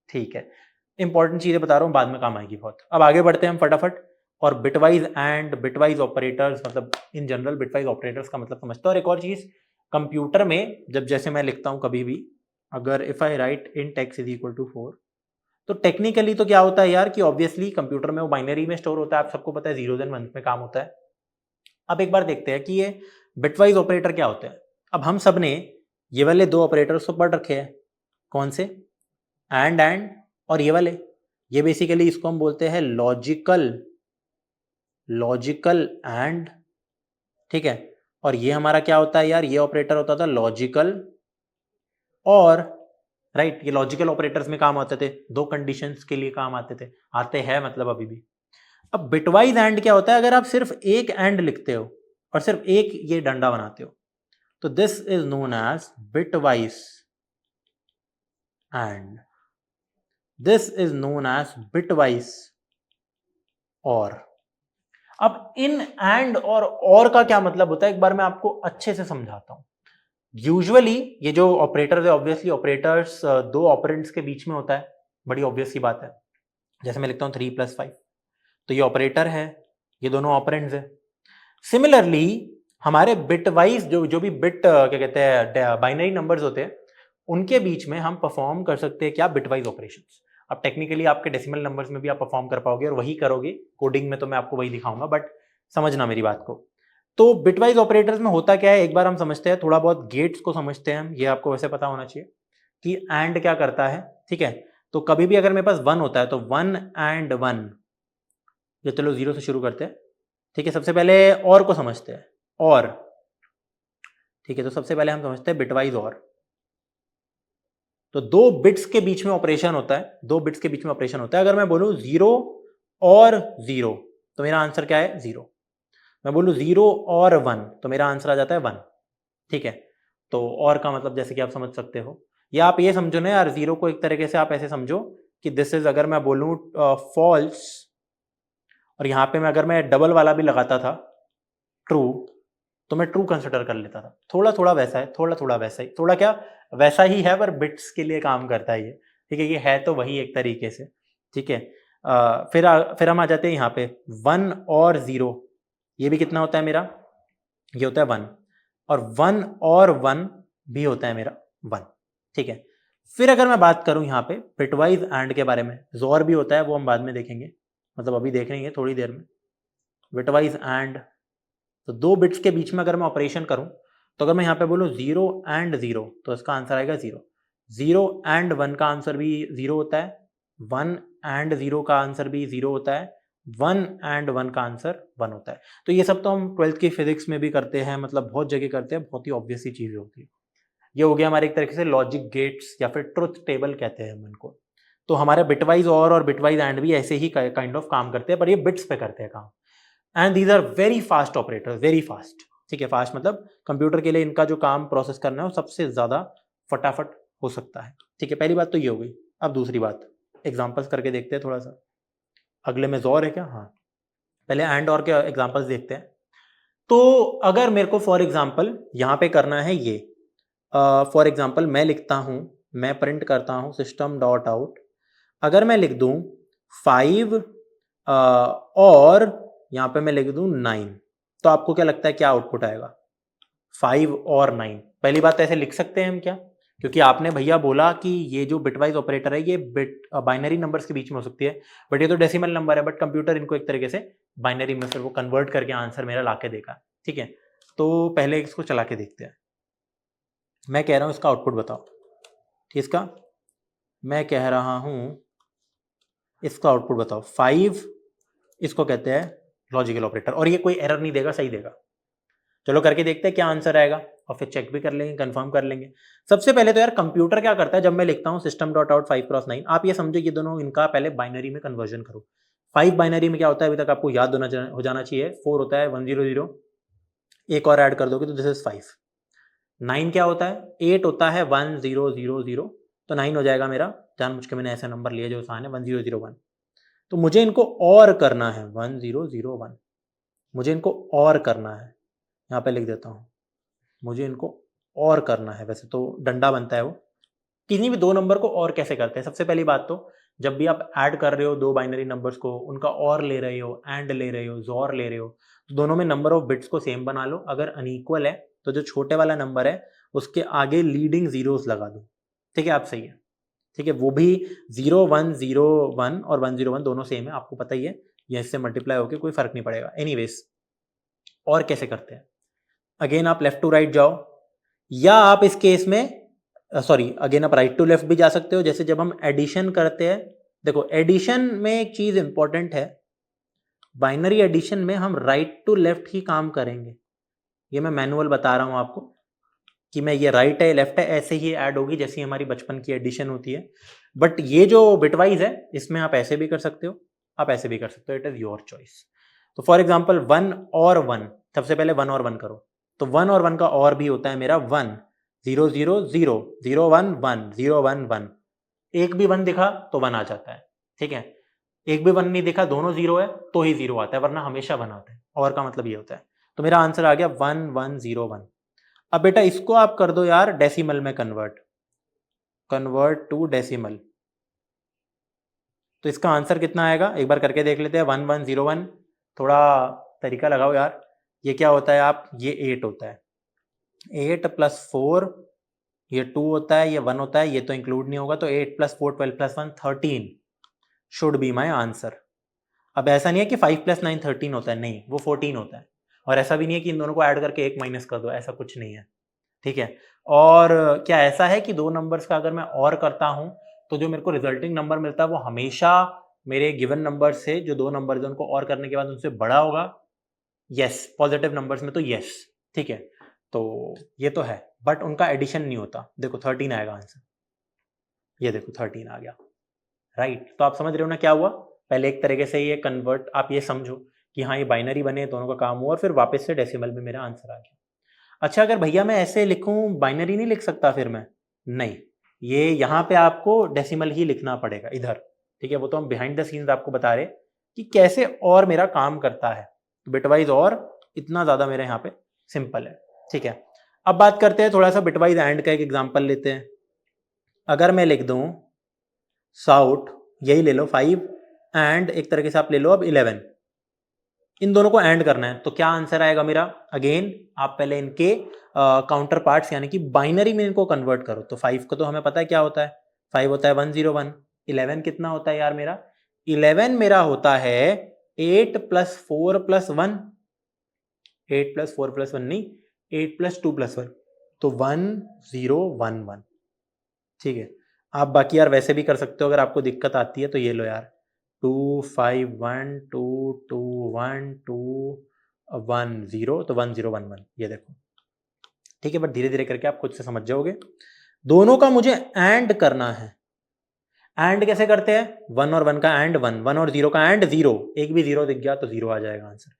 ठीक है। इंपॉर्टेंट चीजें बता रहा हूं, बाद में काम आएगी बहुत। अब आगे बढ़ते हैं हम फटाफट, और बिटवाइज एंड बिटवाइज ऑपरेटर्स, मतलब इन जनरल बिटवाइज ऑपरेटर्स का मतलब समझते हो। और एक और चीज, कंप्यूटर में जब जैसे मैं लिखता हूं कभी भी, अगर if I write in x is equal to 4, तो टेक्निकली तो क्या होता है यार कि ऑब्वियसली कंप्यूटर में वो बाइनरी में स्टोर होता है, आप सबको पता है, जीरोस एंड वंस में काम होता है। अब एक बार देखते हैं कि ये बिटवाइज ऑपरेटर क्या होते हैं। अब हम सब ने ये वाले 2 ऑपरेटर्स तो पढ़ रखे हैं, कौन से, एंड और ये वाले, ये बेसिकली इसको हम बोलते हैं लॉजिकल एंड, ठीक है। और ये हमारा क्या होता है यार, ये ऑपरेटर होता था लॉजिकल और, राइट, ये लॉजिकल ऑपरेटर्स में काम आते थे, 2 कंडीशंस के लिए काम आते थे, आते हैं मतलब अभी भी। अब बिटवाइज एंड क्या होता है, अगर आप सिर्फ एक एंड लिखते हो और सिर्फ एक ये डंडा बनाते हो, तो this is known as bitwise and, this is known as bitwise or. अब इन एंड और का क्या मतलब होता है, एक बार मैं आपको अच्छे से समझाता हूं। यूजुअली ये जो ऑपरेटर्स है, ऑब्वियसली ऑपरेटर्स 2 ऑपरेंड्स के बीच में होता है, बड़ी ऑब्वियस सी बात है। जैसे मैं लिखता हूं 3 + 5, तो ये ऑपरेटर है, ये दोनों ऑपरेंड्स है। सिमिलरली हमारे बिट वाइज जो भी बिट क्या कहते हैं बाइनरी नंबर्स होते हैं, उनके बीच में हम परफॉर्म कर सकते हैं क्या, बिटवाइज ऑपरेशंस। अब टेक्निकली आपके डेसिमल नंबर्स में भी आप परफॉर्म कर पाओगे और वही करोगे, कोडिंग में तो मैं आपको वही दिखाऊंगा, बट समझना मेरी बात को। तो बिटवाइज ऑपरेटर्स में होता क्या है, एक बार हम समझते हैं, थोड़ा बहुत गेट्स को समझते हैं हम, ये आपको वैसे पता होना चाहिए कि एंड क्या करता है, ठीक है। तो कभी भी अगर मेरे पास 1 होता है तो 1 एंड 1, ये चलो 0 से शुरू करते हैं, ठीक है। सबसे पहले और को समझते हैं, और, ठीक है, तो सबसे पहले हम समझते हैं बिटवाइज और। तो 2 बिट्स के बीच में ऑपरेशन होता है, 2 बिट्स के बीच में ऑपरेशन होता है। अगर मैं बोलूं 0 और 0, तो मेरा आंसर क्या है, 0। मैं बोलूं 0 और 1, तो मेरा आंसर आ जाता है 1, ठीक है। तो और का मतलब जैसे कि आप समझ सकते हो, या आप ये समझो ना यार, 0 को एक तरीके से आप ऐसे समझो कि दिस इज, अगर मैं बोलूं फॉल्स, और यहां पे मैं अगर मैं डबल वाला भी लगाता था ट्रू, तो मैं ट्रू कंसिडर कर लेता था। थोड़ा थोड़ा वैसा है, थोड़ा थोड़ा वैसा ही, थोड़ा क्या वैसा ही है, पर बिट्स के लिए काम करता है ये, ठीक है। ये है तो वही एक तरीके से, ठीक है। फिर हम आ जाते हैं यहाँ पे 1 और 0, ये भी कितना होता है मेरा, ये होता है 1, और 1 और 1 भी होता है मेरा 1, ठीक है। फिर अगर मैं बात करूं यहाँ पे बिटवाइज एंड के बारे में, जोर भी होता है, वो हम बाद में देखेंगे, मतलब अभी देख लेंगे थोड़ी देर में। बिटवाइज एंड, तो 2 बिट्स के बीच में अगर मैं ऑपरेशन करूं, तो अगर मैं यहाँ पे बोलूं 0 एंड 0, तो इसका आंसर आएगा 0। 0 एंड 1 का आंसर भी 0 होता है, 1 एंड 0 का आंसर भी 0 होता है, 1 एंड 1 का आंसर 1 होता है। तो ये सब तो हम 12th की फिजिक्स में भी करते हैं, मतलब बहुत जगह करते हैं, बहुत ही ऑब्वियस सी चीजें होती है। ये हो गया हमारे एक तरीके से लॉजिक गेट्स, या फिर ट्रुथ टेबल कहते हैं हम इनको। तो हमारे बिटवाइज और बिटवाइज एंड भी ऐसे ही काइंड ऑफ काम करते हैं, पर ये बिट्स पे करते हैं काम। And these are very fast operators, very fast, ठीक है। फास्ट मतलब कंप्यूटर के लिए इनका जो काम प्रोसेस करना है वो सबसे ज्यादा फटाफट हो सकता है, ठीक है। पहली बात तो ये हो गई। अब दूसरी बात, एग्जांपल्स करके देखते हैं थोड़ा सा। अगले में जोर है क्या, हाँ, पहले एंड और के एग्जांपल्स देखते हैं। तो अगर मेरे को फॉर एग्जांपल यहाँ पे करना है ये, फॉर एग्जांपल मैं लिखता हूँ, मैं प्रिंट करता हूँ सिस्टम डॉट आउट, अगर मैं लिख दूं 5 और यहाँ पे मैं लिख दूं 9, तो आपको क्या लगता है क्या आउटपुट आएगा, 5 और 9। पहली बात ऐसे लिख सकते हैं हम क्या, क्योंकि आपने भैया बोला कि ये जो बिटवाइज ऑपरेटर है ये बिट बाइनरी नंबर्स के बीच में हो सकती है, बट ये तो डेसिमल नंबर है, बट कंप्यूटर इनको एक तरीके से बाइनरी में फिर वो कन्वर्ट करके आंसर मेरा ला के देगा। ठीक है, तो पहले इसको चला के देखते हैं। मैं कह रहा हूँ इसका आउटपुट बताओ। ठीक, इसका मैं कह रहा हूँ इसका आउटपुट बताओ। 5 इसको कहते हैं लॉजिकल ऑपरेटर, और ये कोई एरर नहीं देगा, सही देगा। चलो करके देखते हैं क्या आंसर आएगा, और फिर चेक भी कर लेंगे, कंफर्म कर लेंगे। सबसे पहले तो यार कंप्यूटर क्या करता है, जब मैं लिखता हूँ सिस्टम डॉट आउट 5x9, आप ये समझो ये दोनों इनका पहले बाइनरी में कन्वर्जन करो। 5 बाइनरी में क्या होता है, अभी तक आपको याद हो जाना चाहिए, 4 होता है 100, एक और ऐड कर दोगे तो दिस इज 5। 9 क्या होता है, 8 होता है 1000, तो 9 हो जाएगा मेरा। जानबूझ के मैंने ऐसा नंबर लिया जो आसान है, 1001। तो मुझे इनको और करना है 1001, मुझे इनको और करना है, यहाँ पे लिख देता हूँ, मुझे इनको और करना है। वैसे तो डंडा बनता है वो, किसी भी दो नंबर को और कैसे करते हैं। सबसे पहली बात तो जब भी आप ऐड कर रहे हो दो बाइनरी नंबर्स को, उनका और ले रहे हो, एंड ले रहे हो, जोर ले रहे हो, तो दोनों में नंबर ऑफ बिट्स को सेम बना लो। अगर अनइक्वल है तो जो छोटे वाला नंबर है उसके आगे लीडिंग जीरोस लगा दो। ठीक है, आप सही है। ठीक है, वो भी 0101 और 101 दोनों सेम है, आपको पता ही है, ये इससे मल्टीप्लाई होकर कोई फर्क नहीं पड़ेगा। एनीवेज, और कैसे करते हैं, अगेन आप लेफ्ट टू राइट जाओ, या आप इस केस में सॉरी अगेन आप राइट टू लेफ्ट भी जा सकते हो। जैसे जब हम एडिशन करते हैं, देखो एडिशन में एक चीज इंपॉर्टेंट है, बाइनरी एडिशन में हम राइट टू लेफ्ट ही काम करेंगे। ये मैं मैनुअल बता रहा हूं आपको कि मैं ये राइट है लेफ्ट है ऐसे ही ऐड होगी जैसी हमारी बचपन की एडिशन होती है। बट ये जो बिटवाइज है इसमें आप ऐसे भी कर सकते हो, आप ऐसे भी कर सकते हो, इट इज योर चॉइस। तो फॉर एग्जाम्पल 1 और 1, सबसे पहले 1 और 1 करो, तो 1 और 1 का और भी होता है मेरा 1 0 0 0 0 1 1 0 1 1। एक भी 1 दिखा तो 1 आ जाता है। ठीक है, एक भी 1 नहीं दिखा, दोनों 0 है तो ही 0 आता है, वरना हमेशा 1 आता है। और का मतलब ये होता है। तो मेरा आंसर आ गया 1 1 0 1। अब बेटा इसको आप कर दो यार डेसिमल में कन्वर्ट टू डेसिमल, तो इसका आंसर कितना आएगा एक बार करके देख लेते हैं। 1 1 0 1, थोड़ा तरीका लगाओ यार। ये क्या होता है, आप ये 8 होता है, 8 + 4 ये 2 होता है, ये 1 होता है, ये तो इंक्लूड नहीं होगा, तो 8 + 4 12 + 1 13 शुड बी माई आंसर। अब ऐसा नहीं है कि 5 + 9 13 होता है, नहीं, वो 14 होता है। और ऐसा भी नहीं है कि इन दोनों को ऐड करके 1 माइनस कर दो, ऐसा कुछ नहीं है। ठीक है, और क्या ऐसा है कि दो नंबर्स का अगर मैं और करता हूं तो जो मेरे को रिजल्टिंग नंबर मिलता है वो हमेशा मेरे गिवन नंबर से, जो दो नंबर है उनको और करने के बाद उनसे बड़ा होगा? यस, पॉजिटिव नंबर्स में तो यस। ठीक है, तो ये तो है, बट उनका एडिशन नहीं होता। देखो 13 आएगा आंसर, ये देखो 13 आ गया, राइट। तो आप समझ रहे हो ना क्या हुआ, पहले एक तरीके से ये कन्वर्ट, आप ये समझो कि हाँ ये बाइनरी बने, दोनों का काम हुआ, और फिर वापस से डेसिमल में मेरा आंसर आ गया। अच्छा, अगर भैया मैं ऐसे लिखूं, बाइनरी नहीं लिख सकता फिर मैं? नहीं, ये यहाँ पे आपको डेसिमल ही लिखना पड़ेगा इधर। ठीक है, वो तो हम बिहाइंड द सीन्स आपको बता रहे कि कैसे और मेरा काम करता है बिटवाइज, और इतना ज्यादा मेरे यहाँ पे सिंपल है। ठीक है, अब बात करते हैं थोड़ा सा बिटवाइज एंड का, एक एग्जांपल लेते हैं। अगर मैं लिख दूं साउट, यही ले लो 5 एंड एक तरीके से आप ले लो अब 11, इन दोनों को एंड करना है, तो क्या आंसर आएगा मेरा? अगेन आप पहले इनके काउंटर पार्ट्स यानी कि बाइनरी में इनको कन्वर्ट करो। तो 5 को तो हमें पता है क्या होता है, 5 होता है 101। 11 कितना होता है यार मेरा? 11 मेरा होता है 8 + 4 + 1, 8 + 4 + 1 नहीं, 8 + 2 + 1, तो 1011। ठीक है, आप बाकी यार वैसे भी कर सकते हो, अगर आपको दिक्कत आती है तो ये लो यार, 2 5 1 2 2 1 2 1 0, तो 1011, ये देखो। ठीक है, बट धीरे धीरे करके आप खुद से समझ जाओगे। दोनों का मुझे एंड करना है। एंड कैसे करते हैं? 1 और 1 का एंड 1, 1 और 0 का एंड 0, एक भी 0 दिख गया तो 0 आ जाएगा आंसर।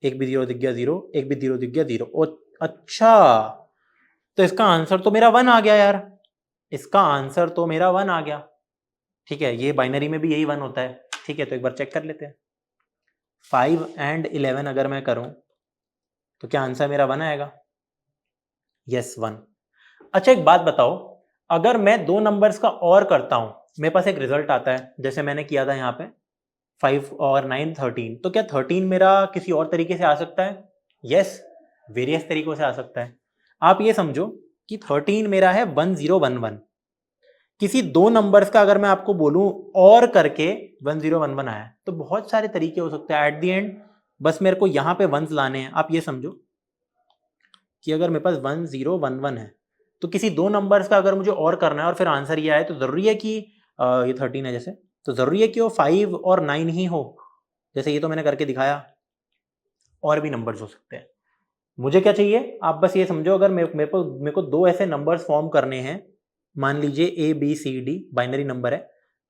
एक भी 0 दिख गया 0, एक भी 0 दिख गया 0। अच्छा, तो इसका आंसर तो मेरा 1 आ गया यार, इसका आंसर तो मेरा 1 आ गया। ठीक है, ये बाइनरी में भी यही 1 होता है। ठीक है, तो एक बार चेक कर लेते हैं। 5 एंड 11 अगर मैं करूं तो क्या आंसर मेरा 1 आएगा? यस, 1। अच्छा, एक बात बताओ, अगर मैं दो नंबर्स का और करता हूं, मेरे पास एक रिजल्ट आता है, जैसे मैंने किया था यहाँ पे 5 और 9 13, तो क्या 13 मेरा किसी और तरीके से आ सकता है? यस, वेरियस तरीकों से आ सकता है। आप ये समझो कि 13 मेरा है 1011। किसी दो नंबर्स का अगर मैं आपको बोलूं और करके 1011 आया, तो बहुत सारे तरीके हो सकते हैं। एट द एंड बस मेरे को यहां पे वंस लाने हैं। आप ये समझो कि अगर मेरे पास 1011 है, तो किसी दो नंबर्स का अगर मुझे और करना है और फिर आंसर ये आए, तो जरूरी है कि ये 13 है जैसे, तो जरूरी है कि वो 5 और 9 ही हो। जैसे ये तो मैंने करके दिखाया, और भी नंबर्स हो सकते हैं। मुझे क्या चाहिए, आप बस ये समझो, अगर मेरे को दो ऐसे नंबर्स फॉर्म करने हैं, मान लीजिए A B C D binary number है,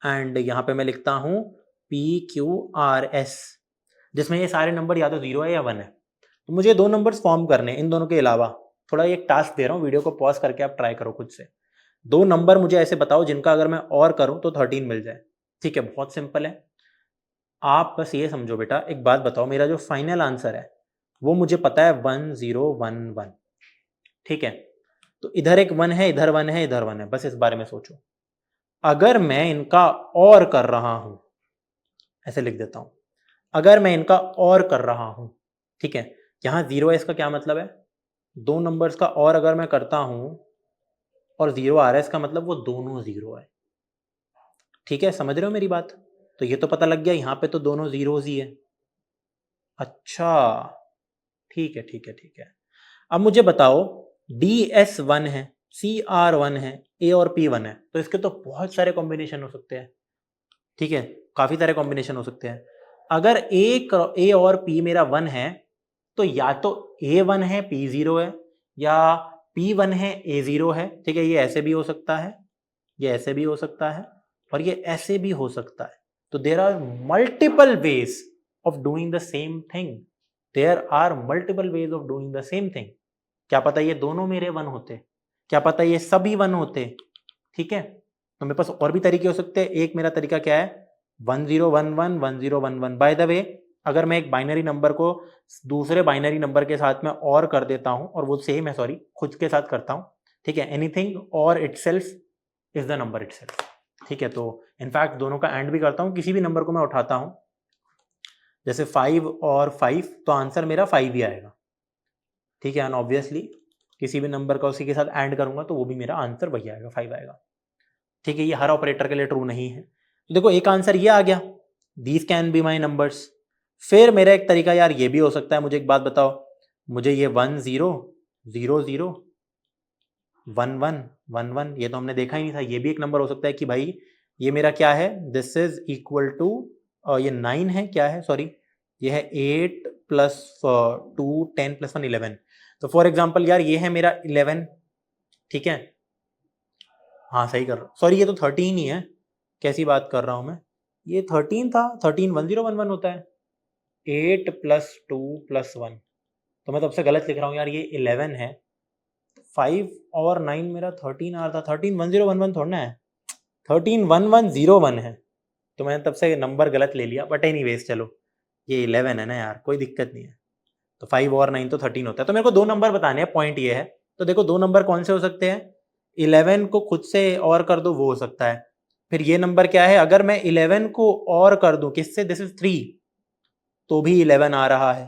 एंड यहाँ पे मैं लिखता हूँ पी क्यू आर एस, जिसमें ये सारे नंबर या तो 0 है या 1 है। तो मुझे दो नंबर्स फॉर्म करने हैं इन दोनों के अलावा। थोड़ा एक टास्क दे रहा हूँ, वीडियो को पॉज करके आप ट्राई करो खुद से। दो नंबर मुझे ऐसे बताओ जिनका अगर मैं और करूँ तो 13 मिल जाए। ठीक है, बहुत सिंपल है। आप बस ये समझो बेटा, एक बात बताओ, मेरा जो फाइनल आंसर है वो मुझे पता है 1011। ठीक है, तो इधर एक 1 है, इधर 1 है, इधर 1 है। बस इस बारे में सोचो। अगर मैं इनका और कर रहा हूं, ऐसे लिख देता हूं, अगर मैं इनका और कर रहा हूं, ठीक है, यहां 0 है, इसका क्या मतलब है, दो नंबर्स का और अगर मैं करता हूं और 0 आ रहा है, इसका मतलब वो दोनों 0 है। ठीक है, समझ रहे हो मेरी बात? तो ये तो पता लग गया, यहां पे तो दोनों जीरोज ही है। अच्छा, ठीक है ठीक है ठीक है। अब मुझे बताओ, DS1 है, CR1 है, A और P1 है, तो इसके तो बहुत सारे कॉम्बिनेशन हो सकते हैं। ठीक है, काफी सारे कॉम्बिनेशन हो सकते हैं। अगर A और P मेरा 1 है, तो या तो A1 है P0 है, या P1 है A0 है। ठीक है, ये ऐसे भी हो सकता है, ये ऐसे भी हो सकता है, और ये ऐसे भी हो सकता है। तो there are multiple ways of doing the same thing. There are multiple ways of doing the same thing. क्या पता ये दोनों मेरे 1 होते, क्या पता ये सभी 1 होते। ठीक है, तो मेरे पास और भी तरीके हो सकते हैं। एक मेरा तरीका क्या है, 1011 1011। बाय द वे, अगर मैं एक बाइनरी नंबर को दूसरे बाइनरी नंबर के साथ में और कर देता हूं, और वो सेम है, सॉरी, खुद के साथ करता हूं, ठीक है, एनीथिंग और itself is the number itself. ठीक है, तो इनफैक्ट दोनों का एंड भी करता हूं, किसी भी नंबर को मैं उठाता हूं, जैसे 5 और 5, तो आंसर मेरा 5 ही आएगा। ठीक है, एंड ऑब्वियसली किसी भी नंबर का उसी के साथ ऐड करूंगा तो वो भी मेरा आंसर वही आएगा, 5 आएगा। ठीक है, ये हर ऑपरेटर के लिए ट्रू नहीं है। तो देखो, एक आंसर ये आ गया, these can be my numbers. फिर मेरा एक तरीका यार ये भी हो सकता है। मुझे एक बात बताओ, मुझे ये 1 0 0 0 1 1 1 1, ये तो हमने देखा ही नहीं था। ये भी एक नंबर हो सकता है कि भाई ये मेरा क्या है, दिस इज इक्वल टू, ये 9 है, क्या है, सॉरी, ये है 8 प्लस 2 10 प्लस 1 11। तो फॉर एग्जाम्पल यार ये है मेरा 11। ठीक है, हाँ सही कर रहा हूँ, सॉरी ये तो 13 ही है, कैसी बात कर रहा हूँ मैं, ये 13 था। 13 1011 होता है, 8 प्लस 2 प्लस 1, तो मैं तब से गलत लिख रहा हूँ यार, ये 11 है। 5 और 9 मेरा 13 आ रहा था, 13 1011 थोड़ा ना है, 13 1101 है। तो मैंने तब से नंबर गलत ले लिया, बट एनीवेज चलो, ये 11 है ना यार, कोई दिक्कत नहीं है। तो 5 और 9 तो 13 होता है। तो मेरे को दो नंबर बताने हैं, पॉइंट ये है। तो देखो, दो नंबर कौन से हो सकते हैं, 11 को खुद से और कर दो, वो हो सकता है। फिर ये नंबर क्या है, अगर मैं 11 को और कर दूं किससे, दिस इज 3, तो भी 11 आ रहा है।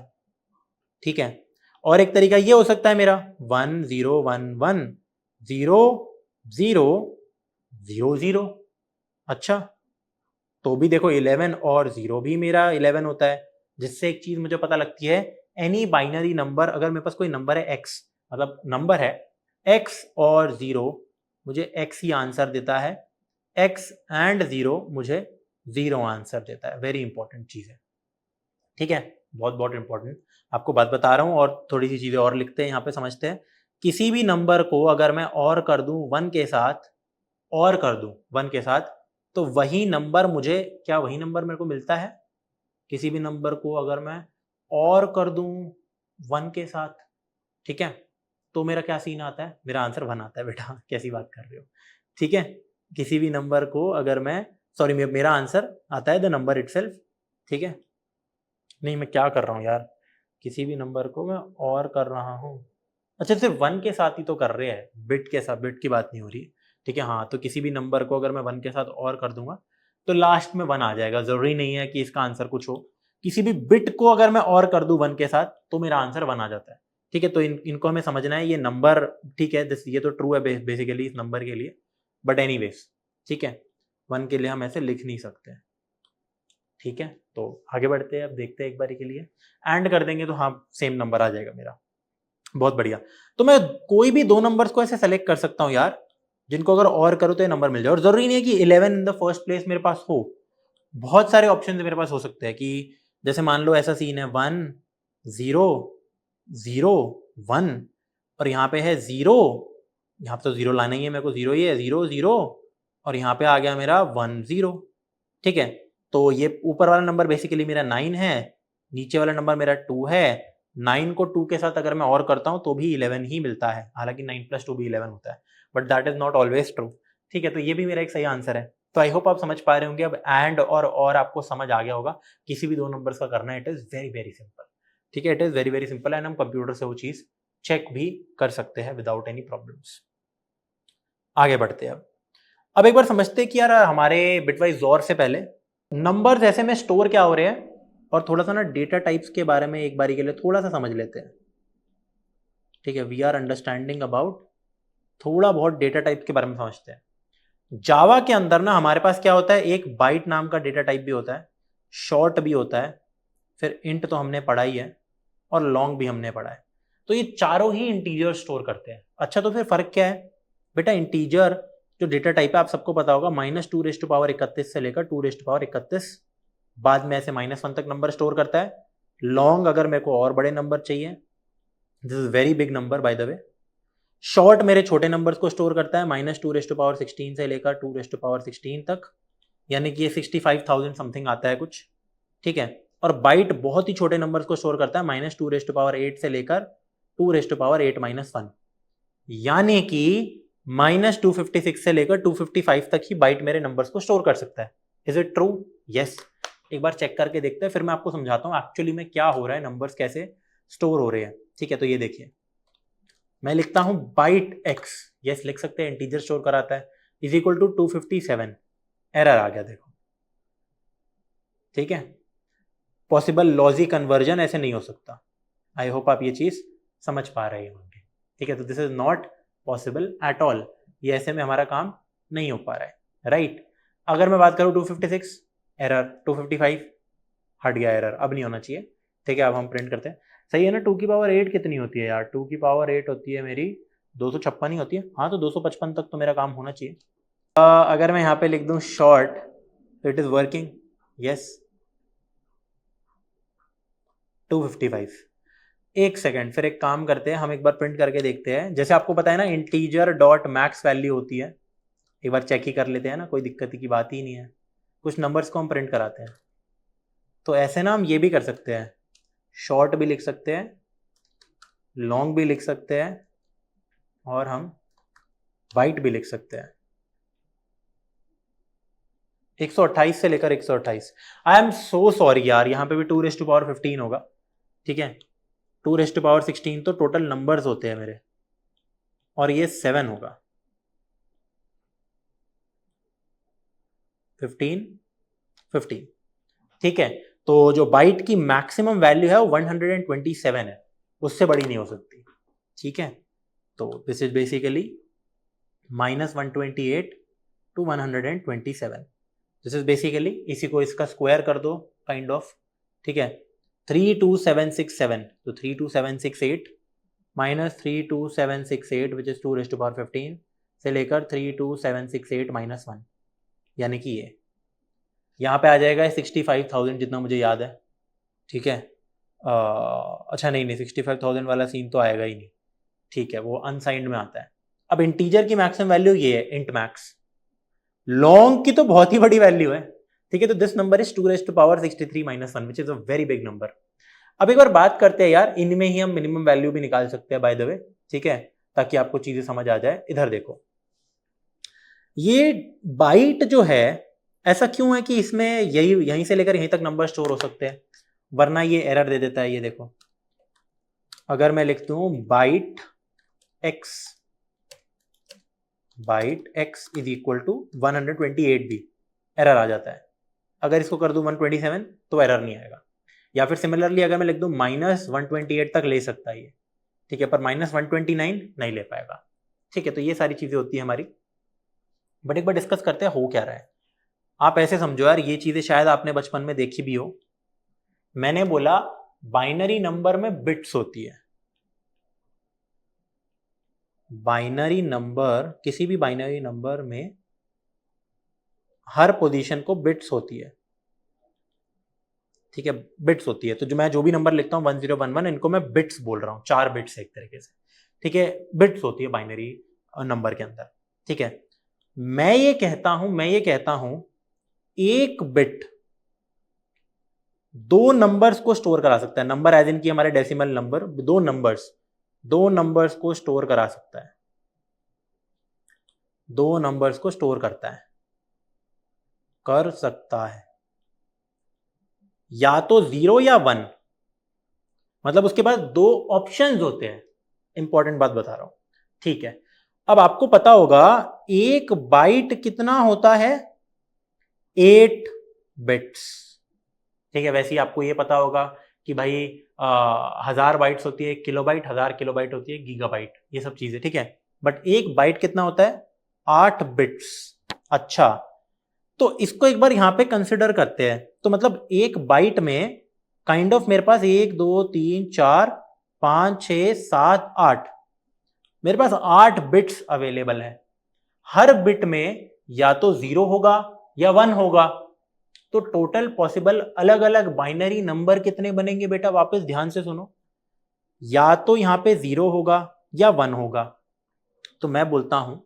ठीक है, और एक तरीका ये हो सकता है मेरा 1 0 1 1 0 0 0 0। अच्छा, तो भी देखो 11 और 0 भी मेरा 11 होता है, जिससे एक चीज मुझे पता लगती है, एनी बाइनरी नंबर, अगर मेरे पास कोई नंबर है x, मतलब नंबर है x और 0, मुझे x ही आंसर देता है, x एंड 0 मुझे 0 आंसर देता है। वेरी इंपॉर्टेंट चीज है। ठीक है, बहुत बहुत इंपॉर्टेंट, आपको बात बता रहा हूं, और थोड़ी सी चीजें और लिखते हैं यहाँ पे, समझते हैं। किसी भी नंबर को अगर मैं और कर दूं 1 के साथ, और कर दूं 1 के साथ, तो वही नंबर मुझे, क्या वही नंबर मेरे को मिलता है? किसी भी नंबर को अगर मैं और कर दूं 1 के साथ, ठीक है, तो मेरा क्या सीन आता है, मेरा आंसर 1 आता है। बेटा कैसी बात कर रहे हो? ठीक है, किसी भी नंबर को अगर मैं, सॉरी, मेरा आंसर आता है द नंबर इटसेल्फ। ठीक है, नहीं मैं क्या कर रहा हूँ यार, किसी भी नंबर को मैं और कर रहा हूँ, अच्छा सिर्फ 1 के साथ ही तो कर रहे हैं, बिट के साथ, बिट की बात नहीं हो रही। ठीक है, हाँ, तो किसी भी नंबर को अगर मैं 1 के साथ और कर दूंगा तो लास्ट में 1 आ जाएगा, जरूरी नहीं है कि इसका आंसर कुछ हो। किसी भी बिट को अगर मैं और कर दूं 1 के साथ तो मेरा आंसर 1 आ जाता है। ठीक है, तो इनको हमें समझना है, ये नंबर ठीक है, ये तो ट्रू है बेसिकली इस नंबर के लिए, बट एनीवेज ठीक है, 1 के लिए हम ऐसे लिख नहीं सकते। ठीक है, तो आगे बढ़ते हैं, अब देखते हैं एक बारी के लिए, एंड कर देंगे तो हाँ सेम नंबर आ जाएगा मेरा। बहुत बढ़िया। तो मैं कोई भी 2 नंबर्स को ऐसे सेलेक्ट कर सकता हूँ यार, जिनको अगर और करो तो ये नंबर मिल जाए, और जरूरी नहीं है कि 11 इन द फर्स्ट प्लेस मेरे पास हो, बहुत सारे ऑप्शन मेरे पास हो सकते हैं कि जैसे मान लो ऐसा सीन है 1 0 0 1 और यहाँ पे है 0, यहाँ पे तो 0 लाना ही है मेरे को, 0 ही है, 0 0 और यहाँ पे आ गया मेरा 1 0। ठीक है, तो ये ऊपर वाला नंबर बेसिकली मेरा 9 है, नीचे वाला नंबर मेरा 2 है। 9 को 2 के साथ अगर मैं और करता हूँ तो भी 11 ही मिलता है, हालांकि 9 + 2 भी 11 होता है, but that is not always true. ठीक है, तो ये भी मेरा एक सही आंसर है। तो आई होप आप समझ पा रहे होंगे अब एंड और आपको समझ आ गया होगा, किसी भी 2 नंबर्स का करना, it is very very simple. ठीक है, it is very very simple and हम कंप्यूटर से वो चीज चेक भी कर सकते हैं विदाउट एनी प्रॉब्लम्स। आगे बढ़ते हैं अब एक बार समझते हैं कि यार हमारे बिटवाइज और से पहले नंबर्स ऐसे में स्टोर क्या हो रहे हैं, और थोड़ा सा ना डेटा टाइप्स के बारे में एक बारी के लिए थोड़ा सा समझ लेते हैं। ठीक है, वी आर अंडरस्टैंडिंग अबाउट, थोड़ा बहुत डेटा टाइप के बारे में समझते हैं। जावा के अंदर ना हमारे पास क्या होता है, एक बाइट नाम का डेटा टाइप भी होता है, शॉर्ट भी होता है, फिर इंट तो हमने पढ़ा ही है, और लॉन्ग भी हमने पढ़ा है। तो ये चारों ही इंटीजर स्टोर करते हैं। अच्छा, तो फिर फर्क क्या है बेटा? इंटीजर जो डेटा टाइप है आप सबको पता होगा, -2⁻31 से लेकर 2⁻31 बाद में ऐसे -1 तक नंबर स्टोर करता है। लॉन्ग अगर मेरे को और बड़े नंबर चाहिए, this is very big number by the way. Short मेरे छोटे नंबर्स को स्टोर करता है, -2⁻16 से लेकर 2⁻16 तक, यानी कि ये 65,000 समथिंग आता है कुछ। ठीक है, और बाइट बहुत ही छोटे नंबर्स को स्टोर करता है, -2⁸ से लेकर 2⁸8-1, यानी कि -256 से लेकर 255 तक ही बाइट मेरे नंबर्स को स्टोर कर सकता है। Is it true? यस। एक बार चेक करके देखते हैं, फिर मैं आपको समझाता हूँ एक्चुअली में क्या हो रहा है, नंबर्स कैसे स्टोर हो रहे हैं। ठीक है, तो ये देखिए, मैं लिखता हूं बाइट x, यस लिख सकते हैं, इंटीजर स्टोर कराता है, इज इक्वल टू 257। एरर आ गया देखो। ठीक है, पॉसिबल लॉजिक कन्वर्जन ऐसे नहीं हो सकता। आई होप आप ये चीज समझ पा रहे होंगे। ठीक है, तो this is not possible at all, ये ऐसे में हमारा काम नहीं हो पा रहा है, राइट। अगर मैं बात करूं 256, एरर, 255 हट गया एरर, अब नहीं होना चाहिए। ठीक है, अब हम प्रिंट करते हैं। सही है ना? 2⁸8 कितनी होती है यार? 2⁸8 होती है मेरी 256 ही होती है। हाँ, तो 255 तक तो मेरा काम होना चाहिए। अगर मैं यहाँ पे लिख दूं शॉर्ट, तो इट इज वर्किंग, यस। 255। एक सेकेंड, फिर एक काम करते हैं, हम एक बार प्रिंट करके देखते हैं। जैसे आपको पता है ना, इंटीजर डॉट मैक्स वैल्यू होती है, एक बार चेक ही कर लेते हैं ना, कोई दिक्कत की बात ही नहीं है। कुछ नंबर्स को हम प्रिंट कराते हैं, तो ऐसे ना हम ये भी कर सकते हैं, शॉर्ट भी लिख सकते हैं, लॉन्ग भी लिख सकते हैं, और हम बाइट भी लिख सकते हैं। 128 से लेकर 128। आई एम सो सॉरी यार, यहां पे भी 2⁻15 होगा। ठीक है, 2⁻16 तो टोटल नंबर्स होते हैं मेरे, और ये 7 होगा। 15 ठीक है, तो जो बाइट की मैक्सिमम वैल्यू है वो 127 है, उससे बड़ी नहीं हो सकती। ठीक है, तो this is basically -128 to 127। This is basically, इसी को इसका स्क्वायर कर दो काइंड ऑफ। ठीक है, 32767, तो 32768 -32768 विच इज 2⁻15 से लेकर 32768 -1, यानी कि ये यहाँ पे आ जाएगा 65,000 जितना मुझे याद है। ठीक है, अच्छा नहीं 65,000 वाला सीन तो आएगा ही नहीं। ठीक है, वो अनसाइंड में आता है। अब इंटीजर की मैक्सिमम वैल्यू ये है, इंट मैक्स। लॉन्ग की तो बहुत ही बड़ी वैल्यू है। ठीक है, तो this number is 2⁻63 -1 which is a very big number. अब एक बार बात करते हैं यार, इनमें ही हम मिनिमम वैल्यू भी निकाल सकते हैं बाय द वे। ठीक है, ताकि आपको चीजें समझ आ जाए। इधर देखो, ये बाइट जो है, ऐसा क्यों है कि इसमें यहीं से लेकर यहीं तक नंबर स्टोर हो सकते हैं, वरना ये एरर दे देता है। ये देखो, अगर मैं लिखता हूं byte x is equal to 128 भी, एरर आ जाता है। अगर इसको कर दूं 127 तो एरर नहीं आएगा। या फिर सिमिलरली अगर मैं लिख दूं -128 तक ले सकता है ये। ठीक है, पर -129 नहीं ले पाएगा। ठीक है, तो ये सारी चीजें होती है हमारी। बट एक बार डिस्कस करते हैं हो क्या रहा है। आप ऐसे समझो यार, ये चीजें शायद आपने बचपन में देखी भी हो। मैंने बोला बाइनरी नंबर में बिट्स होती है। बाइनरी नंबर, किसी भी बाइनरी नंबर में हर पोजीशन को बिट्स होती है। ठीक है, बिट्स होती है। तो जो भी नंबर लिखता हूं 1011, इनको मैं बिट्स बोल रहा हूं, 4 बिट्स एक तरीके से। ठीक है, बिट्स होती है बाइनरी नंबर के अंदर। ठीक है, मैं ये कहता हूं एक बिट दो नंबर्स को स्टोर करा सकता है। नंबर एज इन की हमारे डेसिमल नंबर, दो नंबर्स को स्टोर करा सकता है, दो नंबर्स को स्टोर कर सकता है, या तो 0 या 1। मतलब उसके पास दो ऑप्शंस होते हैं। इंपॉर्टेंट बात बता रहा हूं। ठीक है, अब आपको पता होगा एक बाइट कितना होता है, 8 बिट्स। ठीक है, वैसे ही आपको ये पता होगा कि भाई 1000 बाइट्स होती है 1 किलोबाइट, 1000 किलोबाइट होती है गीगाबाइट, ये सब चीजें। ठीक है, बट एक बाइट कितना होता है, 8 बिट्स। अच्छा, तो इसको एक बार यहां पे कंसिडर करते हैं। तो मतलब एक बाइट में काइंड ऑफ मेरे पास 1 2 3 4 5 6 7 8, मेरे पास 8 बिट्स अवेलेबल है। हर बिट में या तो 0 होगा या 1 होगा। तो टोटल पॉसिबल अलग अलग बाइनरी नंबर कितने बनेंगे बेटा, वापस ध्यान से सुनो। या तो यहां पे 0 होगा या 1 होगा। तो मैं बोलता हूं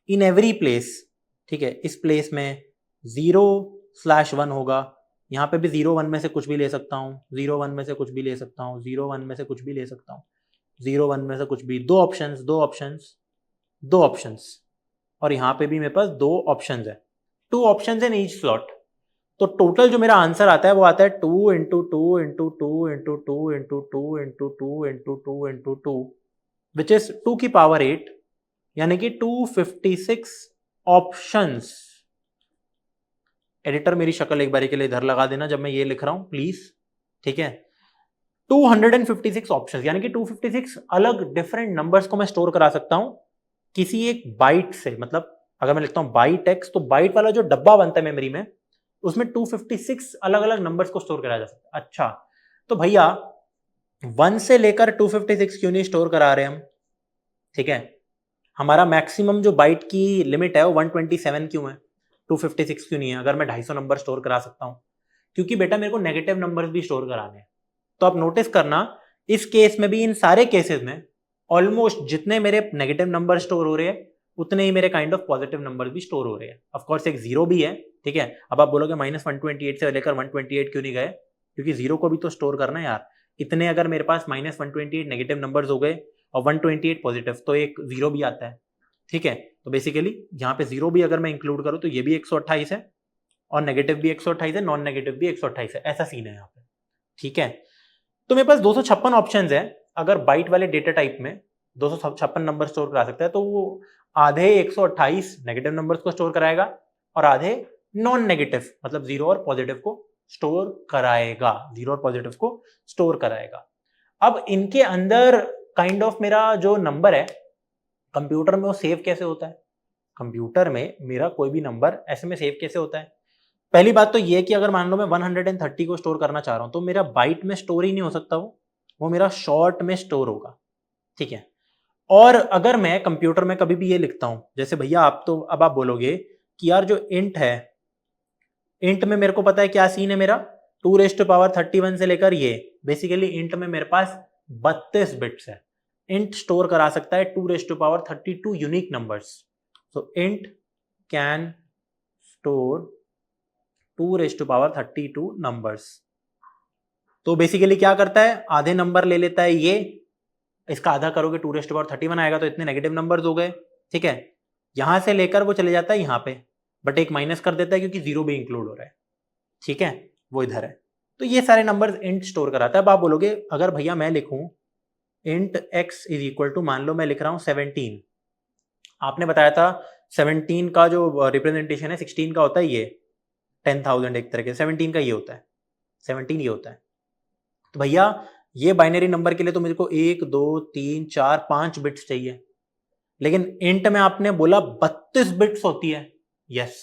इन एवरी प्लेस, ठीक है, इस प्लेस में 0/1 होगा। यहां पे भी 0 1 में से कुछ भी ले सकता हूं, 0 1 में से कुछ भी ले सकता हूं, 0 1 में से कुछ भी ले सकता हूं, 0 1 में से कुछ भी। दो ऑप्शंस, दो ऑप्शंस। और यहां पे भी मेरे पास दो ऑप्शंस है, 2 ऑप्शंस इन ईच स्लॉट। तो टोटल जो मेरा आंसर आता है वो आता है 2 into 2 into 2 into 2 into 2 into 2 into 2 into 2, which is 2 की पावर 8, यानी कि 256 ऑप्शंस। एडिटर मेरी शक्ल एक बारी के लिए इधर लगा देना जब मैं ये लिख रहा हूं प्लीज। ठीक है, 256 ऑप्शंस, यानी कि 256 अलग डिफरेंट नंबर्स को मैं स्टोर करा सकता हूं किसी एक बाइट से। मतलब अगर मैं लिखता हूं बाइट एक्स, तो बाइट वाला जो डब्बा बनता है मेमोरी में, उसमें 256 अलग अलग नंबर्स को स्टोर कराया जा सकता है। अच्छा, तो भैया 1 से लेकर 256 क्यों नहीं स्टोर करा रहे हम? ठीक है, हमारा मैक्सिमम जो बाइट की लिमिट है वो 127 क्यों है, 256 क्यों नहीं है? अगर मैं 250 नंबर स्टोर करा सकता हूं, क्योंकि बेटा मेरे को नेगेटिव नंबर्स भी स्टोर कराने हैं। तो आप नोटिस करना, इस केस में भी, इन सारे केसेस में ऑलमोस्ट जितने मेरे नेगेटिव नंबर स्टोर हो रहे हैं उतने ही मेरे काइंड ऑफ पॉजिटिव नंबर भी स्टोर हो रहे हैं। ऑफकोर्स एक 0 भी है। ठीक है, अब आप बोलोगे -128 से लेकर 128 क्यों नहीं गए? क्योंकि 0 को भी तो स्टोर करना है यार। इतने अगर मेरे पास -128 नेगेटिव नंबर्स हो गए और 128 पॉजिटिव, तो एक 0 भी आता है। ठीक है, तो बेसिकली यहाँ पे 0 भी अगर मैं इंक्लूड करूँ तो ये भी 128 है, और नेगेटिव भी 128 है, नॉन नेगेटिव भी 128 है। ऐसा सीन है यहाँ पे। ठीक है, तो मेरे पास 256 ऑप्शंस है। अगर बाइट वाले डेटा टाइप में 256 नंबर स्टोर करा सकता है, तो वो आधे 128 नेगेटिव नंबर्स को स्टोर कराएगा और आधे नॉन नेगेटिव, मतलब 0 और पॉजिटिव को स्टोर कराएगा, 0 और पॉजिटिव को स्टोर कराएगा। अब इनके अंदर काइंड ऑफ मेरा जो नंबर है कंप्यूटर में, वो सेव कैसे होता है? कंप्यूटर में मेरा कोई भी नंबर ऐसे में सेव कैसे होता है? पहली बात तो ये कि अगर मान लो मैं 130 को स्टोर करना चाह रहा हूं, तो मेरा बाइट में स्टोर ही नहीं हो सकता, वो मेरा शॉर्ट में स्टोर होगा। ठीक है, और अगर मैं कंप्यूटर में कभी भी ये लिखता हूं, जैसे भैया आप तो अब आप बोलोगे कि यार जो इंट है, इंट में मेरे को पता है क्या सीन है मेरा, 2⁻31 से लेकर ये, बेसिकली इंट में मेरे पास 32 बिट्स है। इंट स्टोर करा सकता है 2⁻32 unique numbers. So int can store 2⁻32 numbers. तो बेसिकली क्या करता है, आधे नंबर ले लेता है ये, इसका आधा करोगे 2⁻31 आएगा, तो इतने नेगेटिव नंबर्स हो गए। ठीक है, यहां से लेकर वो चले जाता है यहां पे, बट एक माइनस कर देता है क्योंकि 0 भी इंक्लूड हो रहा है। ठीक है, वो इधर है। तो ये सारे नंबर्स इंट स्टोर कराता है। अब आप बोलोगे अगर भैया मैं लिखूं int x is equal to, मान लो मैं लिख रहा हूं 17, आपने बताया था 17 का जो रिप्रेजेंटेशन है 16 का होता है ये 10,000, एक तरह के 17 का ये होता है, 17 ये होता है। तो भैया ये बाइनरी नंबर के लिए तो मुझे को 1 2 3 4 5 बिट्स चाहिए, लेकिन इंट में आपने बोला 32 बिट्स होती है। यस,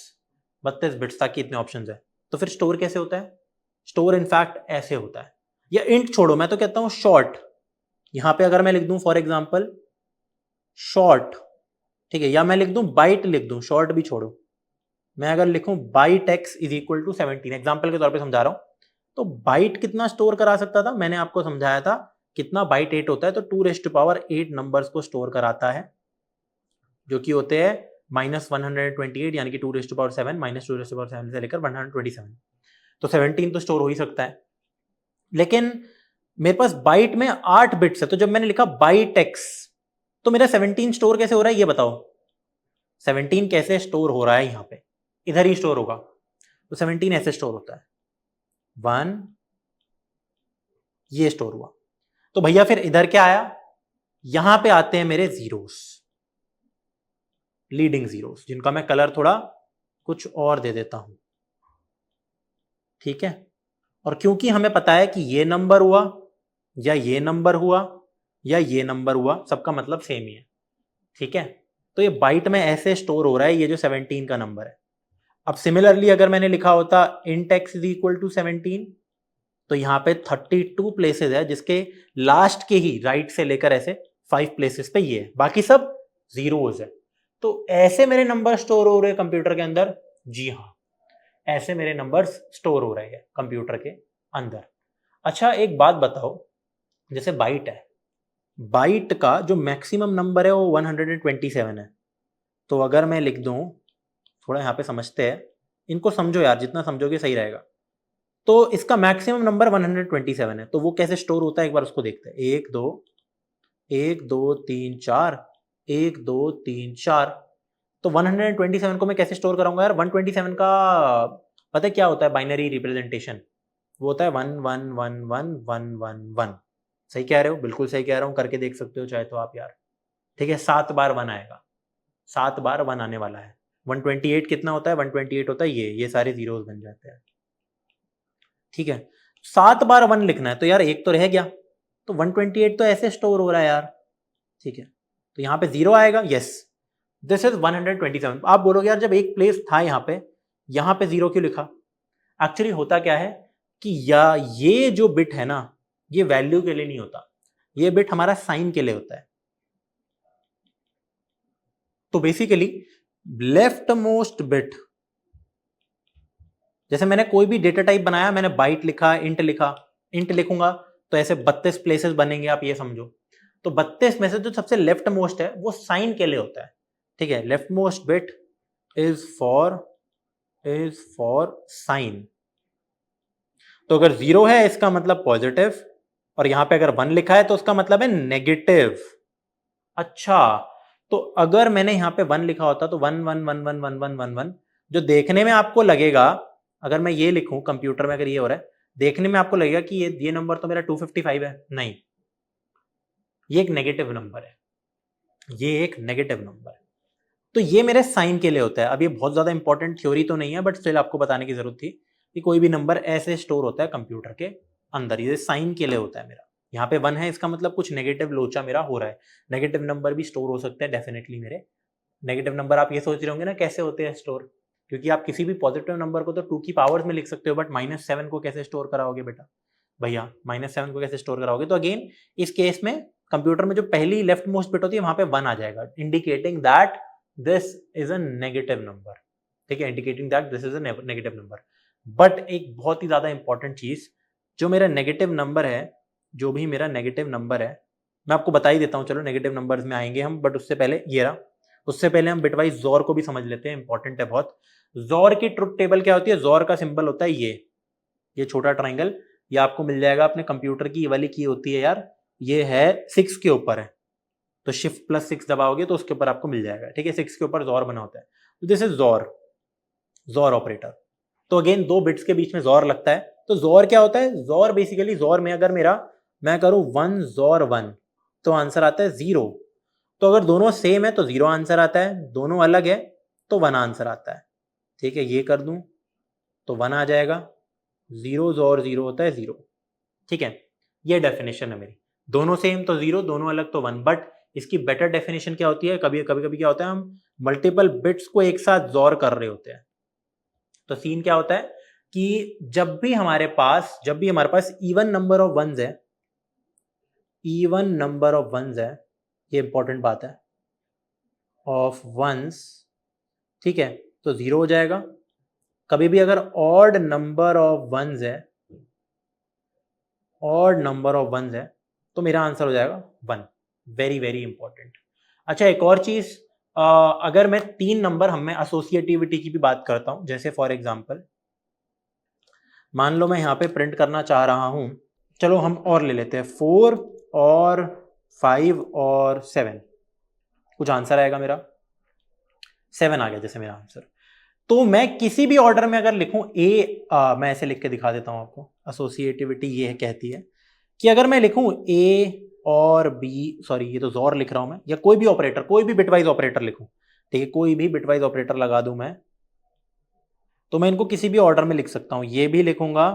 32 बिट्स, ताकि इतने ऑप्शंस है। तो फिर स्टोर कैसे होता है? स्टोर इनफैक्ट ऐसे होता है, या इंट छोड़ो, मैं तो कहता हूं शॉर्ट। यहां पे अगर मैं लिख दूं फॉर एग्जांपल शॉर्ट, ठीक है, या मैं लिख दूं बाइट, लिख दूं, शॉर्ट भी छोड़ो, मैं अगर लिखूं byte x is equal to 17, example के तौर पे समझा रहा हूं, तो बाइट कितना स्टोर करा सकता था? मैंने आपको समझाया था कितना बाइट 8 होता है, तो 2⁸8 नंबर्स को स्टोर कराता है, जो कि होते हैं -128, यानी कि 2⁷7 -2⁷7 से लेकर 127। तो 17 तो स्टोर हो ही सकता है, लेकिन मेरे पास बाइट में 8 बिट्स है, तो जब मैंने लिखा बाइट एक्स, तो मेरा 17 स्टोर कैसे हो रहा है ये बताओ? 17 कैसे स्टोर हो रहा है? यहां पे इधर ही स्टोर होगा, तो 17 ऐसे स्टोर होता है, 1 ये स्टोर हुआ। तो भैया फिर इधर क्या आया? यहां पे आते हैं मेरे जीरोस, लीडिंग जीरोस, जिनका मैं कलर थोड़ा कुछ और दे देता हूं, ठीक है। और क्योंकि हमें पता है कि ये नंबर हुआ या ये नंबर हुआ या ये नंबर हुआ, सबका मतलब सेम ही है, ठीक है। तो ये बाइट में ऐसे स्टोर हो रहा है, ये जो 17 का नंबर है। अब सिमिलरली अगर मैंने लिखा होता int x is equal to 17, तो यहां पे 32 प्लेसेस है, जिसके लास्ट के ही राइट से लेकर ऐसे 5 प्लेसेस पे ये है, बाकी सब जीरोस है। तो ऐसे मेरे नंबर स्टोर हो रहे हैं कंप्यूटर के अंदर। जी हाँ, ऐसे मेरे नंबर्स स्टोर हो रहे हैं कंप्यूटर के अंदर। अच्छा एक बात बताओ, जैसे बाइट है, बाइट का जो मैक्सिमम नंबर है वो 127 है। तो अगर मैं लिख दूं, थोड़ा यहां पे समझते हैं, इनको समझो यार, जितना समझोगे सही रहेगा। तो इसका मैक्सिमम नंबर 127 है, तो वो कैसे स्टोर होता है एक बार उसको देखते हैं। 1 2 1 2 3 4 1 2 3 4। तो 127 को मैं कैसे स्टोर कराऊंगा यार? 127 का पता है क्या होता है? बाइनरी रिप्रेजेंटेशन, वो होता है 1 1 1 1 1 1 1। सही कह रहे हो, बिल्कुल सही कह रहा हूं, करके देख सकते हो चाहे तो आप यार, ठीक है। 7 बार 1 आएगा, 7 बार 1 आने वाला है। 128 कितना होता है? 128 होता है ये सारे जीरोस बन जाते हैं, ठीक है। 7 बार 1 लिखना है, तो यार एक तो रह गया, तो 128 तो ऐसे स्टोर हो रहा है यार, ठीक है। तो यहां पे 0 आएगा, यस, दिस इज 127। आप बोलोगे यार जब एक प्लेस था यहां पे 0 क्यों लिखा? एक्चुअली होता क्या है कि या ये जो बिट है ना, ये वैल्यू के लिए नहीं होता, ये बिट हमारा साइन के लिए होता है। तो बेसिकली लेफ्ट मोस्ट बिट, जैसे मैंने कोई भी डेटा टाइप बनाया, मैंने बाइट लिखा, इंट लिखा, इंट लिखूंगा तो ऐसे 32 प्लेसेस बनेंगे, आप ये समझो। तो 32 में से जो सबसे लेफ्ट मोस्ट है वो साइन के लिए होता है, ठीक है। Leftmost bit is for sign. तो अगर 0 है इसका मतलब पॉजिटिव, और यहां पे अगर 1 लिखा है तो उसका मतलब है नेगेटिव। अच्छा, तो अगर मैंने यहां पे 1 लिखा होता तो 1 1 1 1 1 1 1 1, जो देखने में आपको लगेगा, अगर मैं ये लिखूं कंप्यूटर में, अगर ये हो रहा है, देखने में आपको लगेगा कि ये नंबर तो मेरा 255 है, नहीं, ये एक नेगेटिव नंबर है, ये एक नेगेटिव नंबर है। तो ये मेरे साइन के लिए होता है। अब ये बहुत ज्यादा इंपॉर्टेंट थ्योरी तो नहीं है, बट स्टिल आपको बताने की जरूरत थी कि कोई भी नंबर ऐसे स्टोर होता है कंप्यूटर के अंदर, ये साइन के लिए होता है मेरा। यहाँ पे 1 है, इसका मतलब कुछ नेगेटिव लोचा मेरा हो रहा है। नेगेटिव नंबर भी स्टोर हो सकते हैं डेफिनेटली मेरे। नेगेटिव नंबर आप ये सोच रहे होंगे ना कैसे होते हैं स्टोर, क्योंकि आप किसी भी पॉजिटिव नंबर को तो 2 की पावर्स में लिख सकते हो, बट -7 को कैसे स्टोर कराओगे बेटा? भैया -7 को कैसे स्टोर कराओगे? तो अगेन इस केस में कंप्यूटर में जो पहली लेफ्ट मोस्ट बिट होती है वहां पे 1 आ जाएगा, indicating that this is a negative number, ठीक है, indicating that this is a negative number. But एक बहुत ही ज्यादा इंपॉर्टेंट चीज, जो मेरा नेगेटिव नंबर है, जो भी मेरा नेगेटिव नंबर है, मैं आपको बता ही देता हूं, चलो नेगेटिव नंबर्स में आएंगे हम, बट उससे पहले ये रहा, उससे पहले हम बिटवाइज जोर को भी समझ लेते हैं, इंपॉर्टेंट है बहुत। जोर की ट्रुथ टेबल क्या होती है? जोर का सिंबल होता है ये छोटा ट्राइंगल, ये आपको मिल जाएगा अपने कंप्यूटर की, ये वाली की होती है यार, ये है 6 के ऊपर है, तो शिफ्ट +6 दबाओगे तो उसके ऊपर आपको मिल जाएगा, ठीक है। 6 के ऊपर जोर बना होता है, तो दिस इज जोर ऑपरेटर। तो अगेन 2 बिट्स के बीच में जोर लगता है। तो जोर क्या होता है? जोर बेसिकली, जोर में अगर मैं करूं 1 जोर 1, तो आंसर आता है 0। तो अगर दोनों सेम है तो 0 आंसर आता है, दोनों अलग है तो 1 आंसर आता है, ठीक है। ये कर दूं तो 1 आ जाएगा, 0 जोर 0 होता है 0, ठीक है। ये डेफिनेशन है मेरी। दोनों सेम तो 0, दोनों अलग तो 1, बट इसकी बेटर डेफिनेशन क्या होती है, कभी कभी क्या होता है, हम मल्टीपल बिट्स को एक साथ जोर कर रहे होते हैं। तो सीन क्या होता है कि जब भी हमारे पास इवन नंबर ऑफ वंस है, ये इंपॉर्टेंट बात है, ऑफ वंस, ठीक है, तो 0 हो जाएगा। कभी भी अगर ऑड नंबर ऑफ वंस है तो मेरा आंसर हो जाएगा 1। Very very important. अच्छा, एक और चीज, अगर मैं 3 नंबर, मैं एसोसिएटिविटी की भी बात करता हूं, जैसे फॉर एग्जांपल मान लो मैं यहां पे प्रिंट करना चाह रहा हूं, चलो हम और ले लेते हैं 4 और 5 और 7, कुछ आंसर आएगा मेरा 7 आ गया जैसे मेरा आंसर। तो मैं किसी भी ऑर्डर में अगर लिखूं मैं ऐसे लिख के दिखा देता हूं आपको, एसोसिएटिविटी ये कहती है कि अगर मैं लिखूं ए और बी, सॉरी ये तो जोर लिख रहा हूं मैं, या कोई भी ऑपरेटर, कोई भी बिटवाइज ऑपरेटर लिखूं, ठीक है, कोई भी बिटवाइज ऑपरेटर लगा दूं मैं, तो मैं इनको किसी भी ऑर्डर में लिख सकता हूं। ये भी लिखूंगा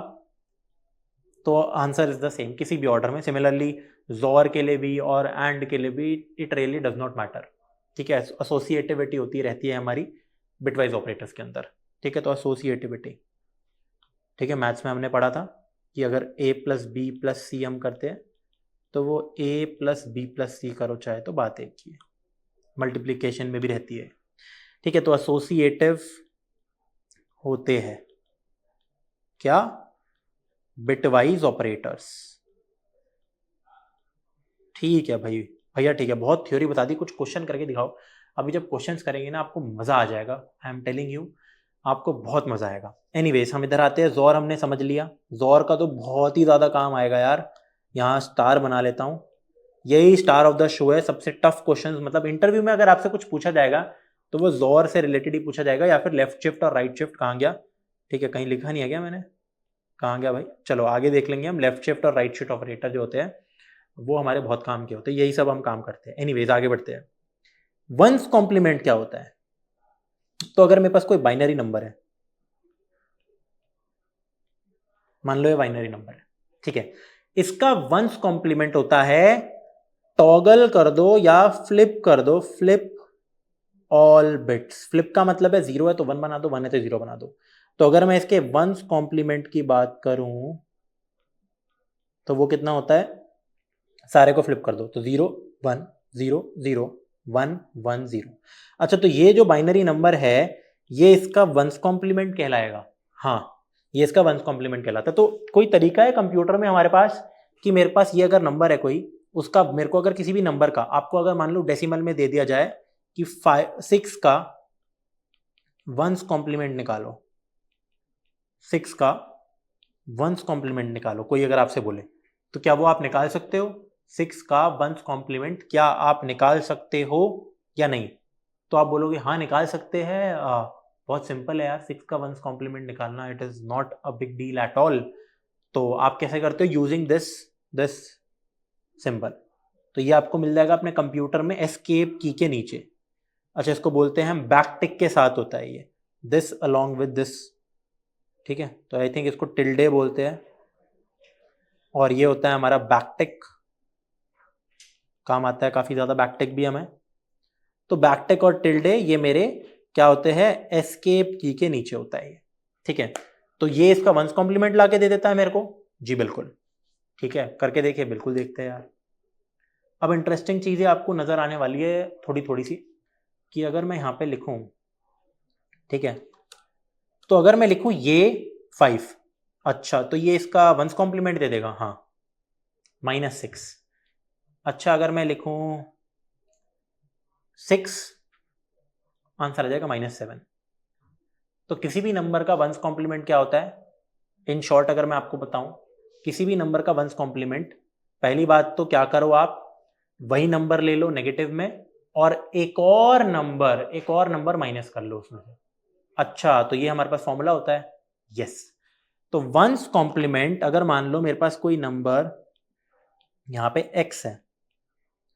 तो आंसर इज द सेम किसी भी ऑर्डर में। सिमिलरली जोर के लिए भी और एंड के लिए भी, it really does not matter, ठीक है। एसोसिएटिविटी होती रहती है हमारी बिटवाइज ऑपरेटर्स के अंदर, ठीक है। तो एसोसिएटिविटी, ठीक है, मैथ्स में हमने पढ़ा था कि अगर a प्लस बी प्लस सी हम करते हैं तो वो a प्लस बी प्लस सी करो चाहे तो बात एक ही है, मल्टीप्लीकेशन में भी रहती है, ठीक है। तो एसोसिएटिव होते हैं क्या, बिटवाइज ऑपरेटर्स, ठीक है भाई, भैया ठीक है, बहुत थ्योरी बता दी, कुछ क्वेश्चन करके दिखाओ। अभी जब क्वेश्चंस करेंगे ना आपको मजा आ जाएगा, आई एम टेलिंग यू, आपको बहुत मजा आएगा। एनीवेज हम इधर आते हैं, जोर हमने समझ लिया, जोर का तो बहुत ही ज्यादा काम आएगा यार, यहाँ स्टार बना लेता हूँ, यही स्टार ऑफ द शो है, सबसे टफ क्वेश्चन, मतलब इंटरव्यू में अगर आपसे कुछ पूछा जाएगा तो वो जोर से रिलेटेड ही पूछा जाएगा, या फिर लेफ्ट शिफ्ट और राइट शिफ्ट, कहाँ गया, ठीक है, कहीं लिखा नहीं है क्या मैंने, कहाँ गया भाई, चलो आगे देख लेंगे हम। लेफ्ट शिफ्ट और राइट शिफ्ट ऑपरेटर जो होते हैं वो हमारे बहुत काम के होते हैं, यही सब हम काम करते हैं। एनीवेज आगे बढ़ते हैं। वंस कॉम्प्लीमेंट क्या होता है, तो अगर मेरे पास कोई बाइनरी नंबर है, मान लो ये बाइनरी नंबर है, ठीक है, इसका वंस कॉम्प्लीमेंट होता है टॉगल कर दो या फ्लिप कर दो, फ्लिप ऑल बिट्स। फ्लिप का मतलब है 0 है तो 1 बना दो, 1 है तो 0 बना दो। तो अगर मैं इसके वंस कॉम्प्लीमेंट की बात करूं तो वो कितना होता है, सारे को फ्लिप कर दो तो 0 1 0 0 1 1 0। अच्छा, तो ये जो बाइनरी नंबर है ये इसका वंस कॉम्प्लीमेंट कहलाएगा, हाँ ये इसका वंस कॉम्प्लीमेंट कहलाता है। तो कोई तरीका है कंप्यूटर में हमारे पास कि मेरे पास ये अगर नंबर है कोई, उसका मेरे को अगर किसी भी नंबर का, आपको अगर मान लो डेसिमल में दे दिया जाए कि 6 का वंस कॉम्प्लीमेंट निकालो, 6 का वंस कॉम्प्लीमेंट निकालो, कोई अगर आपसे बोले तो क्या वो आप निकाल सकते हो, 6 का वंस कॉम्प्लीमेंट क्या आप निकाल सकते हो या नहीं? तो आप बोलोगे हाँ निकाल सकते हैं, बहुत सिंपल है यार, 6 का वंस कॉम्प्लीमेंट निकालना, it is not a big deal at all. तो आप कैसे करते हो, यूजिंग दिस सिंबल। तो ये आपको मिल जाएगा अपने कंप्यूटर में एस्केप की के नीचे। अच्छा, इसको बोलते हैं हम बैक टिक के साथ होता है ये, दिस अलोंग विद दिस, ठीक है। तो आई थिंक इसको टिल्डे बोलते हैं, और ये होता है हमारा बैकटिक, काम आता है काफी ज्यादा बैकटिक भी हमें। तो बैकटिक और टिल्डे ये मेरे क्या होते हैं, एस्केप की के नीचे होता है ये, ठीक है। तो ये इसका वंस कॉम्प्लीमेंट ला के दे देता है मेरे को, जी बिल्कुल, ठीक है, करके देखिए, बिल्कुल देखते हैं यार। अब इंटरेस्टिंग चीजें आपको नजर आने वाली है थोड़ी थोड़ी सी, कि अगर मैं यहां पे लिखूं, ठीक है, तो अगर मैं लिखूं ये 5, अच्छा तो ये इसका वंस कॉम्प्लीमेंट दे देगा, हाँ, -6। अच्छा, अगर मैं लिखूं 6, आंसर आ जाएगा -7। तो किसी भी नंबर का वंस कॉम्प्लीमेंट क्या होता है, इन शॉर्ट अगर मैं आपको बताऊं, किसी भी नंबर का वंस कॉम्प्लीमेंट, पहली बात तो क्या करो आप, वही नंबर ले लो नेगेटिव में, और एक और नंबर माइनस कर लो उसमें से। अच्छा, तो ये हमारे पास फॉर्मूला होता है, यस। तो वंस कॉम्प्लीमेंट, अगर मान लो मेरे पास कोई नंबर यहां पे x है,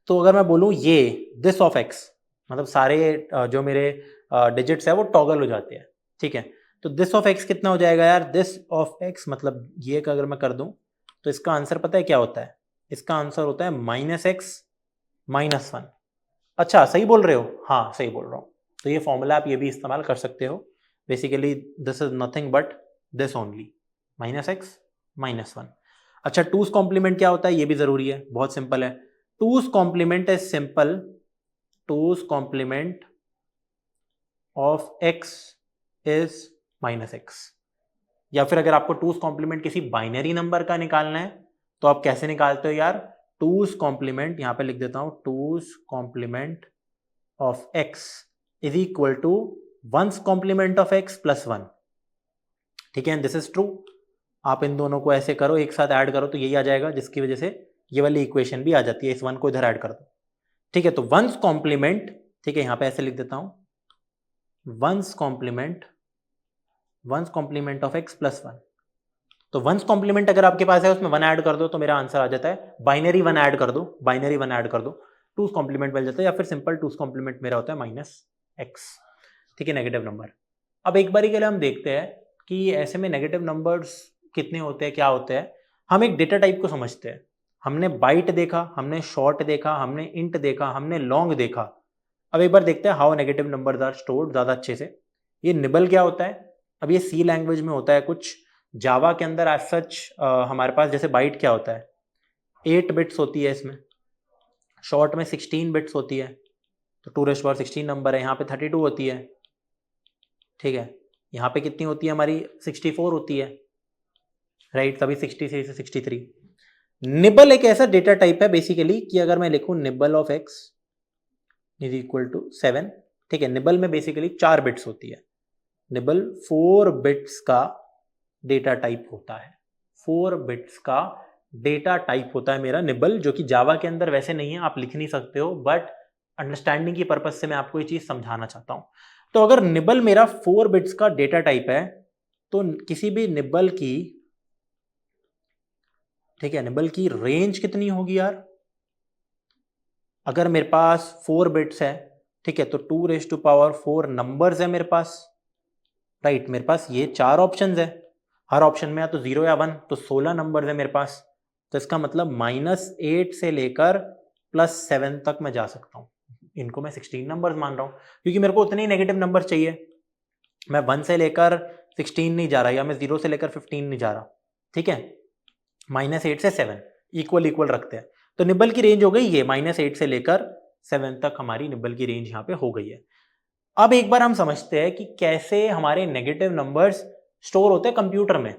तो अगर मैं बोलूं ये दिस ऑफ x, मतलब सारे जो मेरे डिजिट्स है वो टॉगल हो जाते हैं, ठीक है। तो दिस ऑफ x कितना हो जाएगा यार, दिस ऑफ x मतलब ये का अगर मैं कर दूं तो इसका आंसर पता है क्या होता है? इसका आंसर होता है -x -1। अच्छा सही बोल रहे हो? हाँ सही बोल रहा हूँ। तो ये फॉर्मूला आप ये भी इस्तेमाल कर सकते हो। Basically this is nothing but this only, -x -1। अच्छा 2's कॉम्प्लीमेंट क्या होता है ये भी जरूरी है, बहुत सिंपल है। 2's complement is simple, 2's complement of x is -x। या फिर अगर आपको 2's कॉम्प्लीमेंट किसी बाइनरी नंबर का निकालना है तो आप कैसे निकालते हो यार? 2's कॉम्प्लीमेंट, यहां पे लिख देता हूं, 2's complement of x is equal to 1's complement of x plus 1। ठीक है, दिस इज ट्रू। आप इन दोनों को ऐसे करो, एक साथ ऐड करो तो यही आ जाएगा, जिसकी वजह से ये वाली इक्वेशन भी आ जाती है। इस 1 को इधर ऐड कर दो। ठीक है, तो 1's कॉम्प्लीमेंट, ठीक है, यहां पे ऐसे लिख देता हूं, 1's complement of x plus 1। तो 1's कॉम्प्लीमेंट अगर आपके पास है उसमें 1 ऐड कर दो तो मेरा आंसर आ जाता है। बाइनरी 1 ऐड कर दो, बाइनरी 1 ऐड कर दो, 2's कॉम्प्लीमेंट मिल जाता है। या फिर सिंपल 2's कॉम्प्लीमेंट मेरा होता है -x। ठीक है, नेगेटिव नंबर। अब एक बारी के लिए हम देखते हैं कि ऐसे में नेगेटिव नंबर्स कितने होते हैं, क्या होते हैं। हम एक डेटा टाइप को समझते हैं। हमने बाइट देखा, हमने शॉर्ट देखा, हमने इंट देखा, हमने लॉन्ग देखा। अब एक बार देखते हैं how negative numbers are stored ज़्यादा अच्छे से। ये निबल क्या होता है? अब ये सी लैंग्वेज में होता है कुछ, जावा के अंदर एज सच हमारे पास जैसे बाइट क्या होता है, 8 बिट्स होती है इसमें, शॉर्ट में 16 बिट्स होती है, तो 2⁻16 नंबर है। यहाँ पे 32 होती है। ठीक है, यहाँ पे कितनी होती है हमारी? 64 होती है, राइट, तभी 60 से 63। निबल एक ऐसा डेटा टाइप है बेसिकली कि अगर मैं लिखूं nibble of x is equal to 7, ठीक है, निबल में बेसिकली 4 बिट्स होती है। निबल 4 बिट्स का डेटा टाइप होता है, 4 बिट्स का डेटा टाइप होता है मेरा निबल, जो कि जावा के अंदर वैसे नहीं है, आप लिख नहीं सकते हो, बट अंडरस्टैंडिंग की पर्पज से मैं आपको ये चीज समझाना चाहता हूं। तो अगर निबल मेरा 4 बिट्स का डेटा टाइप है तो किसी भी निबल की, ठीक है, निबल की रेंज कितनी होगी यार? अगर मेरे पास 4 बिट्स है, ठीक है, तो 2⁴ नंबर्स है मेरे पास, राइट। मेरे पास ये 4 ऑप्शंस है, हर ऑप्शन में या तो 0 या 1, तो 16 नंबर्स है मेरे पास। तो इसका मतलब -8 से लेकर +7 तक मैं जा सकता हूँ। इनको मैं 16 नंबर्स मान रहा हूँ क्योंकि मेरे को उतने ही नेगेटिव नंबर चाहिए। मैं 1 से लेकर 16 नहीं जा रहा, या मैं 0 से लेकर 15 नहीं जा रहा। ठीक है, -8 से 7 इक्वल इक्वल रखते हैं। तो निबल की रेंज हो गई ये, -8 से लेकर 7 तक हमारी निबल की रेंज यहाँ पे हो गई है। अब एक बार हम समझते हैं कि कैसे हमारे नेगेटिव नंबर्स स्टोर होते हैं कंप्यूटर में।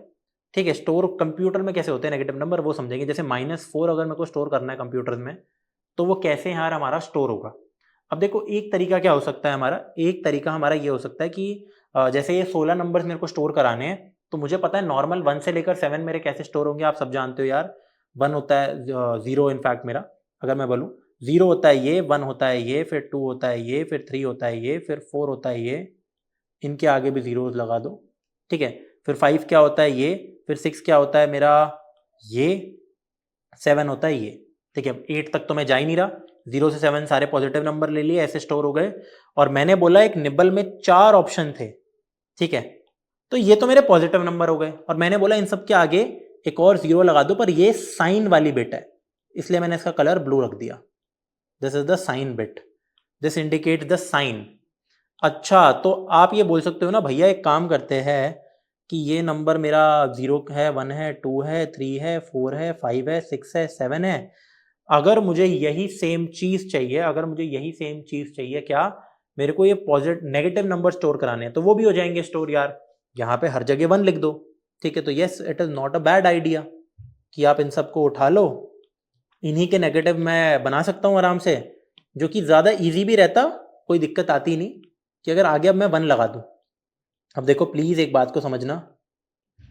ठीक है, स्टोर कंप्यूटर में कैसे होते हैं नेगेटिव नंबर, वो समझेंगे। जैसे -4 अगर मेरे को स्टोर करना है कंप्यूटर में, तो वो कैसे यार हमारा स्टोर होगा। अब देखो, एक तरीका क्या हो सकता है हमारा, एक तरीका हमारा ये हो सकता है कि जैसे ये 16 नंबर्स मेरे को स्टोर कराने हैं, तो मुझे पता है नॉर्मल 1 से लेकर 7 मेरे कैसे स्टोर होंगे, आप सब जानते हो यार। 1 होता है 0, इनफैक्ट मेरा अगर मैं बोलूँ 0 होता है ये, 1 होता है ये, फिर 2 होता है ये, फिर 3 होता है ये, फिर 4 होता है ये, इनके आगे भी जीरोस लगा दो। ठीक है, फिर 5 क्या होता है ये, फिर 6 क्या होता है मेरा ये, 7 होता है ये। ठीक है, 8 तक तो मैं जा ही नहीं रहा, 0 से 7 सारे पॉजिटिव नंबर ले लिए, ऐसे स्टोर हो गए। और मैंने बोला एक निबल में 4 ऑप्शन थे। ठीक है, तो ये तो मेरे पॉजिटिव नंबर हो गए, और मैंने बोला इन सब के आगे एक और 0 लगा दो, पर ये साइन वाली बिट है, इसलिए मैंने इसका कलर ब्लू रख दिया। This is the sign bit, this indicate the sign. अच्छा, तो आप ये बोल सकते हो ना भैया, एक काम करते हैं कि ये नंबर मेरा 0 है, 1 है, 2 है, 3 है, 4 है, 5 है, 6 है, 7 है। अगर मुझे यही सेम चीज चाहिए, अगर मुझे यही सेम चीज चाहिए, क्या मेरे को ये पॉजिटिव नेगेटिव नंबर स्टोर कराने हैं, तो वो भी हो जाएंगे स्टोर यार। यहाँ पे हर जगह 1 लिख दो। ठीक है, तो yes, it is not a bad idea कि आप इन सबको उठा लो, इन्हीं के नेगेटिव मैं बना सकता हूँ आराम से, जो कि ज़्यादा इजी भी रहता, कोई दिक्कत आती नहीं कि अगर आगे अब मैं 1 लगा दूँ। अब देखो प्लीज़ एक बात को समझना,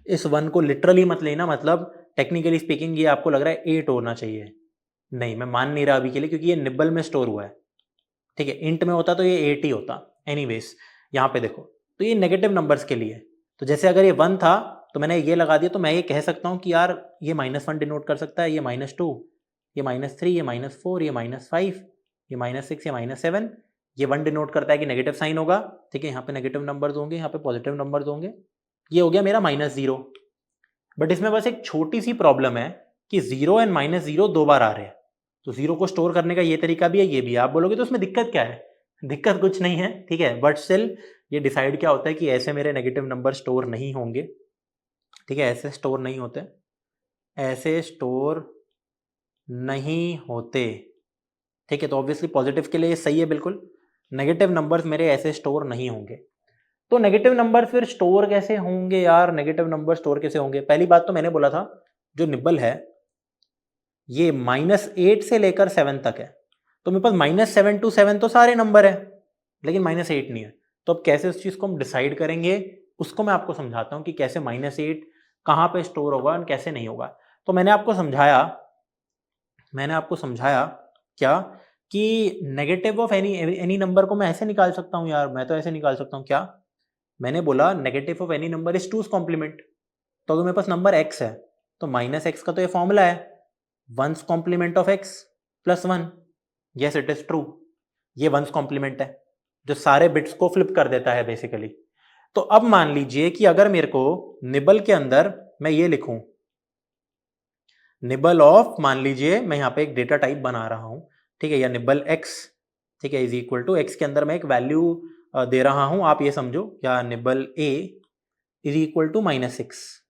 इस 1 को लिटरली मत लेना, मतलब टेक्निकली स्पीकिंग ये आपको लग रहा है 8 होना चाहिए। नहीं, मैं मान नहीं रहा अभी के लिए, क्योंकि ये निबल में स्टोर हुआ है। ठीक है, इंट में होता तो ये 8 ही होता। एनीवेज, यहाँ पे देखो, तो ये नेगेटिव नंबर्स के लिए, तो जैसे अगर ये 1 था तो मैंने ये लगा दिया, तो मैं ये कह सकता हूँ कि यार ये -1 डिनोट कर सकता है, ये -2, ये -3, ये -4, ये -5, ये -6, ये -7, ये 1 डिनोट करता है कि नेगेटिव साइन होगा। ठीक है, यहाँ पे नेगेटिव नंबर्स होंगे, यहाँ पे पॉजिटिव नंबर्स होंगे। ये हो गया मेरा -0। बट इसमें बस एक छोटी सी प्रॉब्लम है कि 0 एंड -0 दो बार आ रहे हैं, तो 0 को स्टोर करने का ये तरीका भी है, ये भी है। आप बोलोगे तो उसमें दिक्कत क्या है? दिक्कत कुछ नहीं है, ठीक है, बट स्टिल ये डिसाइड क्या होता है कि ऐसे मेरे नेगेटिव नंबर स्टोर नहीं होंगे, ठीक है, ऐसे स्टोर नहीं होते, ऐसे स्टोर नहीं होते, ठीक है। तो ऑब्वियसली पॉजिटिव के लिए सही है बिल्कुल, नेगेटिव नंबर्स मेरे ऐसे स्टोर नहीं होंगे। तो नेगेटिव नंबर फिर स्टोर कैसे होंगे यार? नेगेटिव नंबर स्टोर कैसे होंगे? पहली बात तो मैंने बोला था जो निबल है ये -8 से लेकर 7 तक है, तो मेरे पास -7 to 7 तो सारे नंबर है, लेकिन -8 नहीं है। तो अब कैसे उस चीज को हम डिसाइड करेंगे, उसको मैं आपको समझाता हूं कि कैसे -8 कहां पे स्टोर होगा और कैसे नहीं होगा। तो मैंने आपको समझाया क्या कि नेगेटिव ऑफ एनी नंबर को मैं ऐसे निकाल सकता हूं यार, मैं तो ऐसे निकाल सकता हूं क्या? मैंने बोला negative of any number is 2's complement. तो अगर मेरे पास नंबर x है तो -x का तो ये फॉर्मूला है 1's complement of x plus 1। Yes it is true, ये 1's कॉम्प्लीमेंट है जो सारे बिट्स को फ्लिप कर देता है बेसिकली। तो अब मान लीजिए कि अगर मेरे को निबल के अंदर मैं ये लिखूं, निबल ऑफ, मान लीजिए मैं यहां पे एक डेटा टाइप बना रहा हूं, ठीक है, या निबल x, ठीक है, इज इक्वल टू x के अंदर मैं एक वैल्यू दे रहा हूं, आप ये समझो, या nibble a is equal to -6।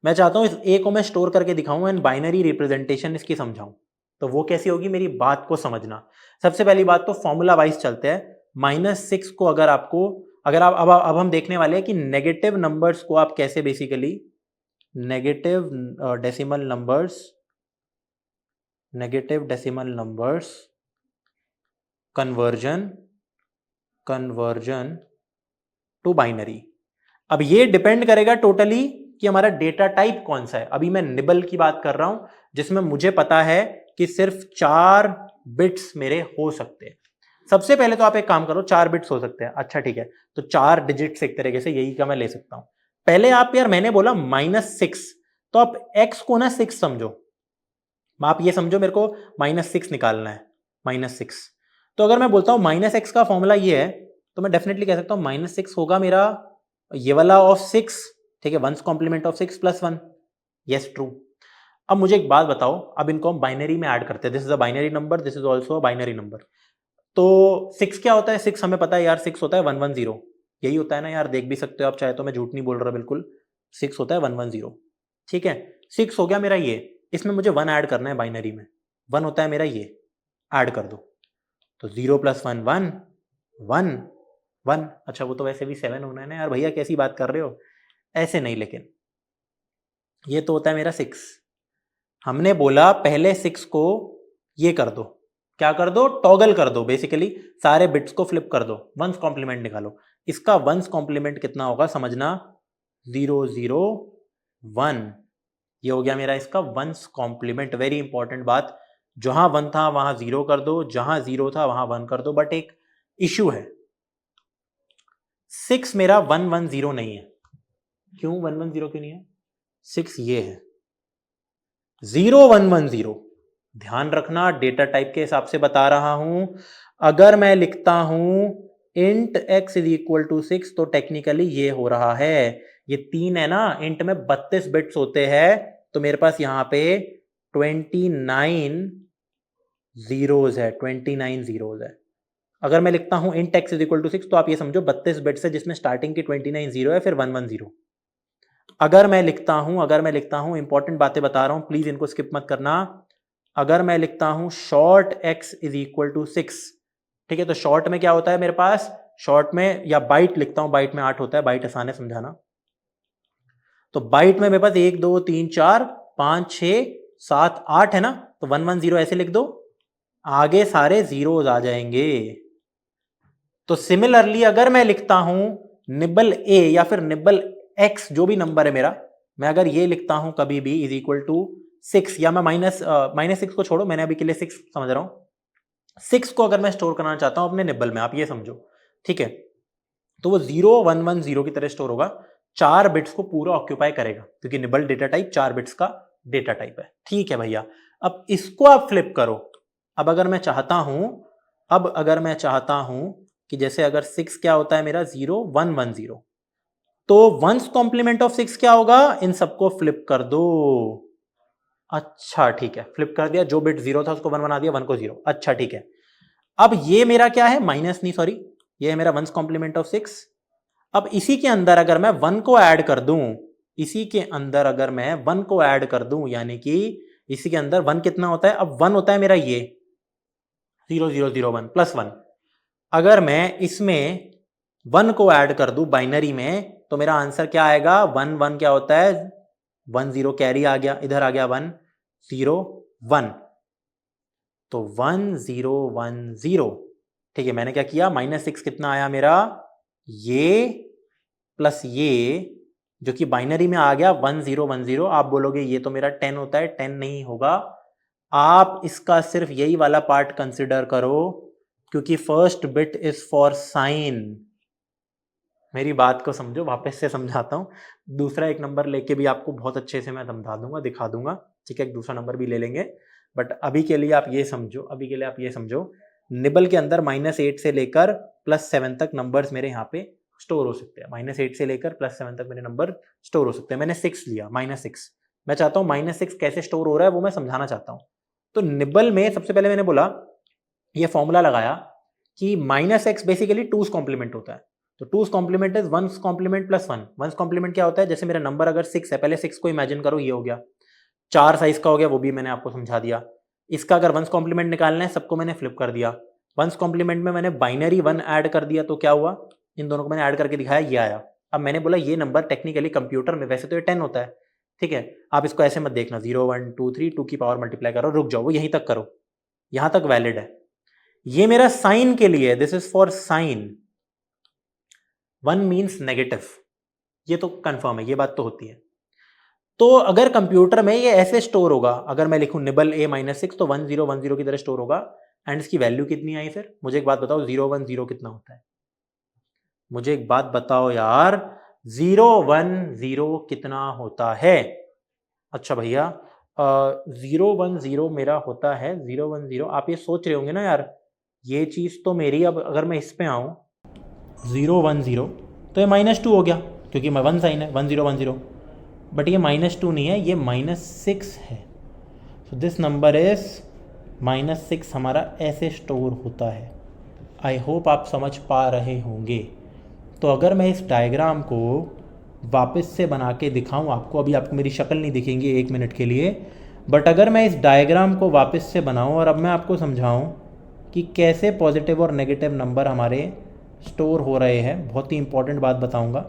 मैं चाहता हूं इस a को मैं स्टोर करके दिखाऊं एंड बाइनरी रिप्रेजेंटेशन इसकी समझाऊं। तो वो कैसी होगी, मेरी बात को समझना। सबसे पहली बात तो फॉर्मूला वाइज चलते हैं। -6 को अगर आपको, अगर आप अब हम देखने वाले हैं कि नेगेटिव नंबर्स को आप कैसे basically negative decimal numbers conversion to binary. अब ये डिपेंड करेगा टोटली कि हमारा डेटा टाइप कौन सा है। अभी मैं निबल की बात कर रहा हूं जिसमें मुझे पता है कि सिर्फ 4 बिट्स मेरे हो सकते हैं। सबसे पहले तो आप एक काम करो, 4 बिट्स हो सकते हैं, अच्छा ठीक है, तो 4 डिजिट्स एक तरीके से यही का मैं ले सकता हूं। पहले आप यार, मैंने बोला -6, तो आप x को ना 6 समझो, आप ये समझो मेरे को -6 निकालना है, -6। तो अगर मैं बोलता हूं -x का फॉर्मूला ये है, तो मैं डेफिनेटली कह सकता हूं -6 होगा मेरा ये वाला ऑफ 6, ठीक है, 1's complement of 6 plus 1। Yes true. अब मुझे एक बात बताओ, अब इनको हम बाइनरी में ऐड करते हैं, this is a binary number, this is also a binary number. तो 6 क्या होता है? 6 हमें पता है यार, 6 होता है 110, यही होता है ना यार, देख भी सकते हो आप चाहे तो, मैं झूठ नहीं बोल रहा बिल्कुल, 6 होता है 110, ठीक है। 6 हो गया मेरा ये, इसमें मुझे 1 ऐड करना है बाइनरी में, 1 होता है मेरा ये, ऐड कर दो, तो 0 + 1 1 1 1। अच्छा वो तो वैसे भी 7 होना है ना यार भैया, कैसी बात कर रहे हो, ऐसे नहीं, लेकिन ये तो होता है मेरा 6। हमने बोला पहले 6 को ये कर दो, क्या कर दो, टॉगल कर दो, बेसिकली सारे बिट्स को फ्लिप कर दो, 1's कॉम्प्लीमेंट निकालो। इसका 1's कॉम्प्लीमेंट कितना होगा समझना, 0 0 1, ये हो गया मेरा इसका 1's कॉम्प्लीमेंट। वेरी इंपॉर्टेंट बात, जहां 1 था वहां 0 कर दो, जहां 0 था वहां 1 कर दो। बट एक इश्यू है, 6 मेरा 110 नहीं है। क्यों 110 क्यों नहीं है? 6 ये है 0110। ध्यान रखना, डेटा टाइप के हिसाब से बता रहा हूं। अगर मैं लिखता हूं int x is equal to 6, तो टेक्निकली ये हो रहा है, ये 3 है ना, इंट में 32 बिट्स होते हैं, तो मेरे पास यहां पे 29 जीरोज है, 29 जीरोज है। अगर मैं लिखता हूं int x is equal to 6, तो आप ये समझो 32 बिट्स है जिसमें स्टार्टिंग की 29 जीरो है, फिर 110। अगर मैं लिखता हूं इंपॉर्टेंट बातें बता रहा हूं, प्लीज इनको स्किप मत करना। अगर मैं लिखता हूं short x is equal to 6, ठीक है, तो शॉर्ट में क्या होता है मेरे पास, शॉर्ट में, या बाइट लिखता हूं, बाइट में 8 होता है, बाइट आसान है समझाना। तो बाइट में मेरे पास 1 2 3 4 5 6 7 8 है ना, तो 110 ऐसे लिख दो, आगे सारे जीरोज आ जाएंगे। तो सिमिलरली अगर मैं लिखता हूं निबल a या फिर निबल x, जो भी नंबर है मेरा, मैं अगर ये लिखता हूं कभी भी इज इक्वल टू 6, या मैं -6 को छोड़ो, मैंने अभी के लिए 6 समझ रहा हूं, 6 को अगर मैं स्टोर करना चाहता हूं अपने निबल में, आप ये समझो, ठीक है, तो वो 0110 की तरह स्टोर होगा, 4 बिट्स को पूरा ऑक्यूपाई करेगा, क्योंकि निबल डेटा टाइप 4 बिट्स का डेटा टाइप है, ठीक है भैया। अब इसको आप फ्लिप करो। अब अगर मैं चाहता हूं कि जैसे अगर 6 क्या होता है मेरा, 0110, तो 1's कॉम्प्लीमेंट ऑफ 6 क्या होगा, इन सबको फ्लिप कर दो। अच्छा ठीक है, फ्लिप कर दिया, जो बिट 0 था उसको 1 बना दिया, 1 को 0। अच्छा ठीक है, अब ये मेरा क्या है, माइनस नहीं सॉरी, ये है मेरा 1's कॉम्प्लीमेंट ऑफ 6। अब इसी के अंदर अगर मैं 1 को ऐड कर दूं, इसी के अंदर अगर मैं 1 को ऐड कर दूं, यानी कि इसी के अंदर 1 कितना होता है, अब 1 होता है मेरा ये 0001 प्लस 1। अगर मैं इसमें 1 को ऐड कर दूं बाइनरी में, तो मेरा आंसर क्या आएगा, 1 1 क्या होता है, 1 0 कैरी आ गया, इधर आ गया 1 0 1, तो 1 0 1 0। ठीक है, मैंने क्या किया, -6 कितना आया मेरा, ये प्लस ये जो कि बाइनरी में आ गया 1 0 1 0। आप बोलोगे ये तो मेरा 10 होता है, 10 नहीं होगा, आप इसका सिर्फ यही वाला पार्ट कंसिडर करो, क्योंकि first bit is for sign. मेरी बात को समझो, वापस से समझाता हूं, दूसरा एक नंबर लेके भी आपको बहुत अच्छे से मैं समझा दूंगा, दिखा दूंगा, ठीक है, एक दूसरा नंबर भी ले लेंगे, बट अभी के लिए आप ये समझो, अभी के लिए आप ये समझो, निबल के अंदर -8 से लेकर +7 तक नंबर्स मेरे यहाँ पे स्टोर हो सकते हैं, -8 से लेकर +7 तक मेरे नंबर स्टोर हो सकते हैं। मैंने 6 लिया, -6, मैं चाहता हूँ -6 कैसे स्टोर हो रहा है वो मैं समझाना चाहता हूँ। तो निबल में सबसे पहले मैंने बोला, ये फॉर्मूला लगाया कि -x बेसिकली 2's कॉम्प्लीमेंट होता है, तो 2's complement is 1's complement plus 1। 1's complement क्या होता है, जैसे मेरा नंबर अगर 6 है, पहले 6 को इमेजिन करो, ये हो गया 4 साइज का हो गया, वो भी मैंने आपको समझा दिया। इसका अगर 1's कॉम्प्लीमेंट निकालना है, सबको मैंने फ्लिप कर दिया, 1's कॉम्प्लीमेंट में मैंने बाइनरी 1 ऐड कर दिया, तो क्या हुआ, इन दोनों को मैंने ऐड करके दिखाया, ये आया। अब मैंने बोला ये नंबर टेक्निकली कंप्यूटर में वैसे तो ये 10 होता है, ठीक है, आप इसको ऐसे मत देखना 0 1 2 3 2 की पावर मल्टीप्लाई करो, रुक जाओ, वो यहीं तक करो, यहां तक वैलिड है। ये मेरा साइन के लिए, this is for sign, 1 means negative, ये तो कंफर्म है, ये बात तो होती है। तो अगर कंप्यूटर में ये ऐसे स्टोर होगा, अगर मैं लिखूं निबल a -6, तो 1 0 1 0 की तरह स्टोर होगा, एंड इसकी वैल्यू कितनी आई फिर, मुझे एक बात बताओ, 0 1 0 कितना होता है, मुझे एक बात बताओ यार, 0 1 0 कितना होता है। अच्छा भैया 0 1 0 मेरा होता है 0 1 0, आप ये सोच रहे होंगे ना यार, ये चीज तो मेरी, अब अगर मैं इस पे आऊं 0 1 0, तो ये -2 हो गया, क्योंकि 1 साइन है, 1 0 1 0, बट ये -2 नहीं है, ये -6 है। सो दिस नंबर इज -6, हमारा ऐसे स्टोर होता है। आई होप आप समझ पा रहे होंगे। तो अगर मैं इस डायग्राम को वापस से बना के दिखाऊं आपको, अभी आपको मेरी शक्ल नहीं दिखेंगी 1 मिनट के लिए, बट अगर मैं इस डायग्राम को वापस से बनाऊं और अब मैं आपको समझाऊं कि कैसे पॉजिटिव और नेगेटिव नंबर हमारे स्टोर हो रहे हैं, बहुत ही इंपॉर्टेंट बात बताऊंगा।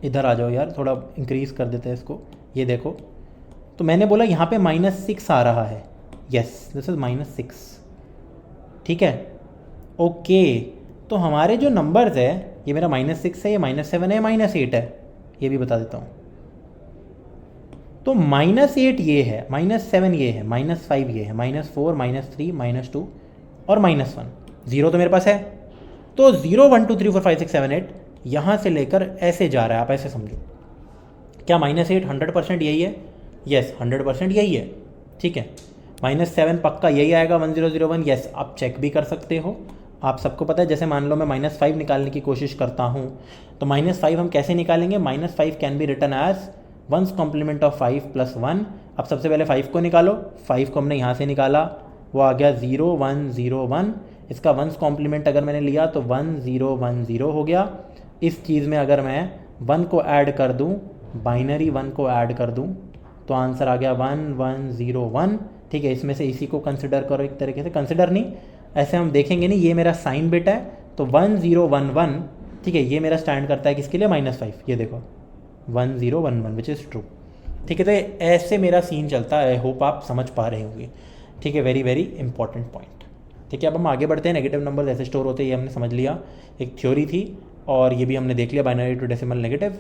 इधर आ जाओ यार, थोड़ा इंक्रीज़ कर देते हैं इसको, ये देखो, तो मैंने बोला यहाँ पे -6 आ रहा है, यस दिस इज -6, ठीक है, ओके। तो हमारे जो नंबर्स है, ये मेरा -6 है, ये -7 है, -8 है, ये भी बता देता हूँ। तो -8 ये है, -7 ये है, -5 ये है, -4 -3 -2 और -1, 0 तो मेरे पास है। तो 0 1 2 3 4 5 6 7 8 यहाँ से लेकर ऐसे जा रहा है, आप ऐसे समझो। क्या -8 100% यही है, यस 100% यही है, ठीक है। -7 पक्का यही आएगा 1 0 0 1, यस आप चेक भी कर सकते हो, आप सबको पता है। जैसे मान लो मैं -5 निकालने की कोशिश करता हूँ, तो -5 हम कैसे निकालेंगे, -5 can be written as 1's complement of 5 plus 1। अब सबसे पहले 5 को निकालो, 5 को हमने यहाँ से निकाला, वो आ गया 0 1 0 1। इसका 1's कॉम्प्लीमेंट अगर मैंने लिया तो 1 0 1 0 हो गया। इस चीज़ में अगर मैं 1 को ऐड कर दूँ, बाइनरी 1 को ऐड कर दूँ, तो आंसर आ गया 1 1 0 1, ठीक है। इसमें से इसी को कंसिडर करो, एक तरीके से कंसिडर नहीं, ऐसे हम देखेंगे नहीं, ये मेरा साइन बिट है, तो 1 0 1 1, ठीक है, ये मेरा स्टैंड करता है किसके लिए, -5, ये देखो 1 0 1 1 विच इज़ ट्रू, ठीक है। तो ऐसे मेरा सीन चलता है, आई होप आप समझ पा रहे होंगे, ठीक है। वेरी वेरी इंपॉर्टेंट पॉइंट, ठीक है। अब हम आगे बढ़ते हैं, नेगेटिव नंबर ऐसे स्टोर होते हैं, ये हमने समझ लिया, एक थ्योरी थी, और ये भी हमने देख लिया, बाइनरी टू डेसिमल नेगेटिव।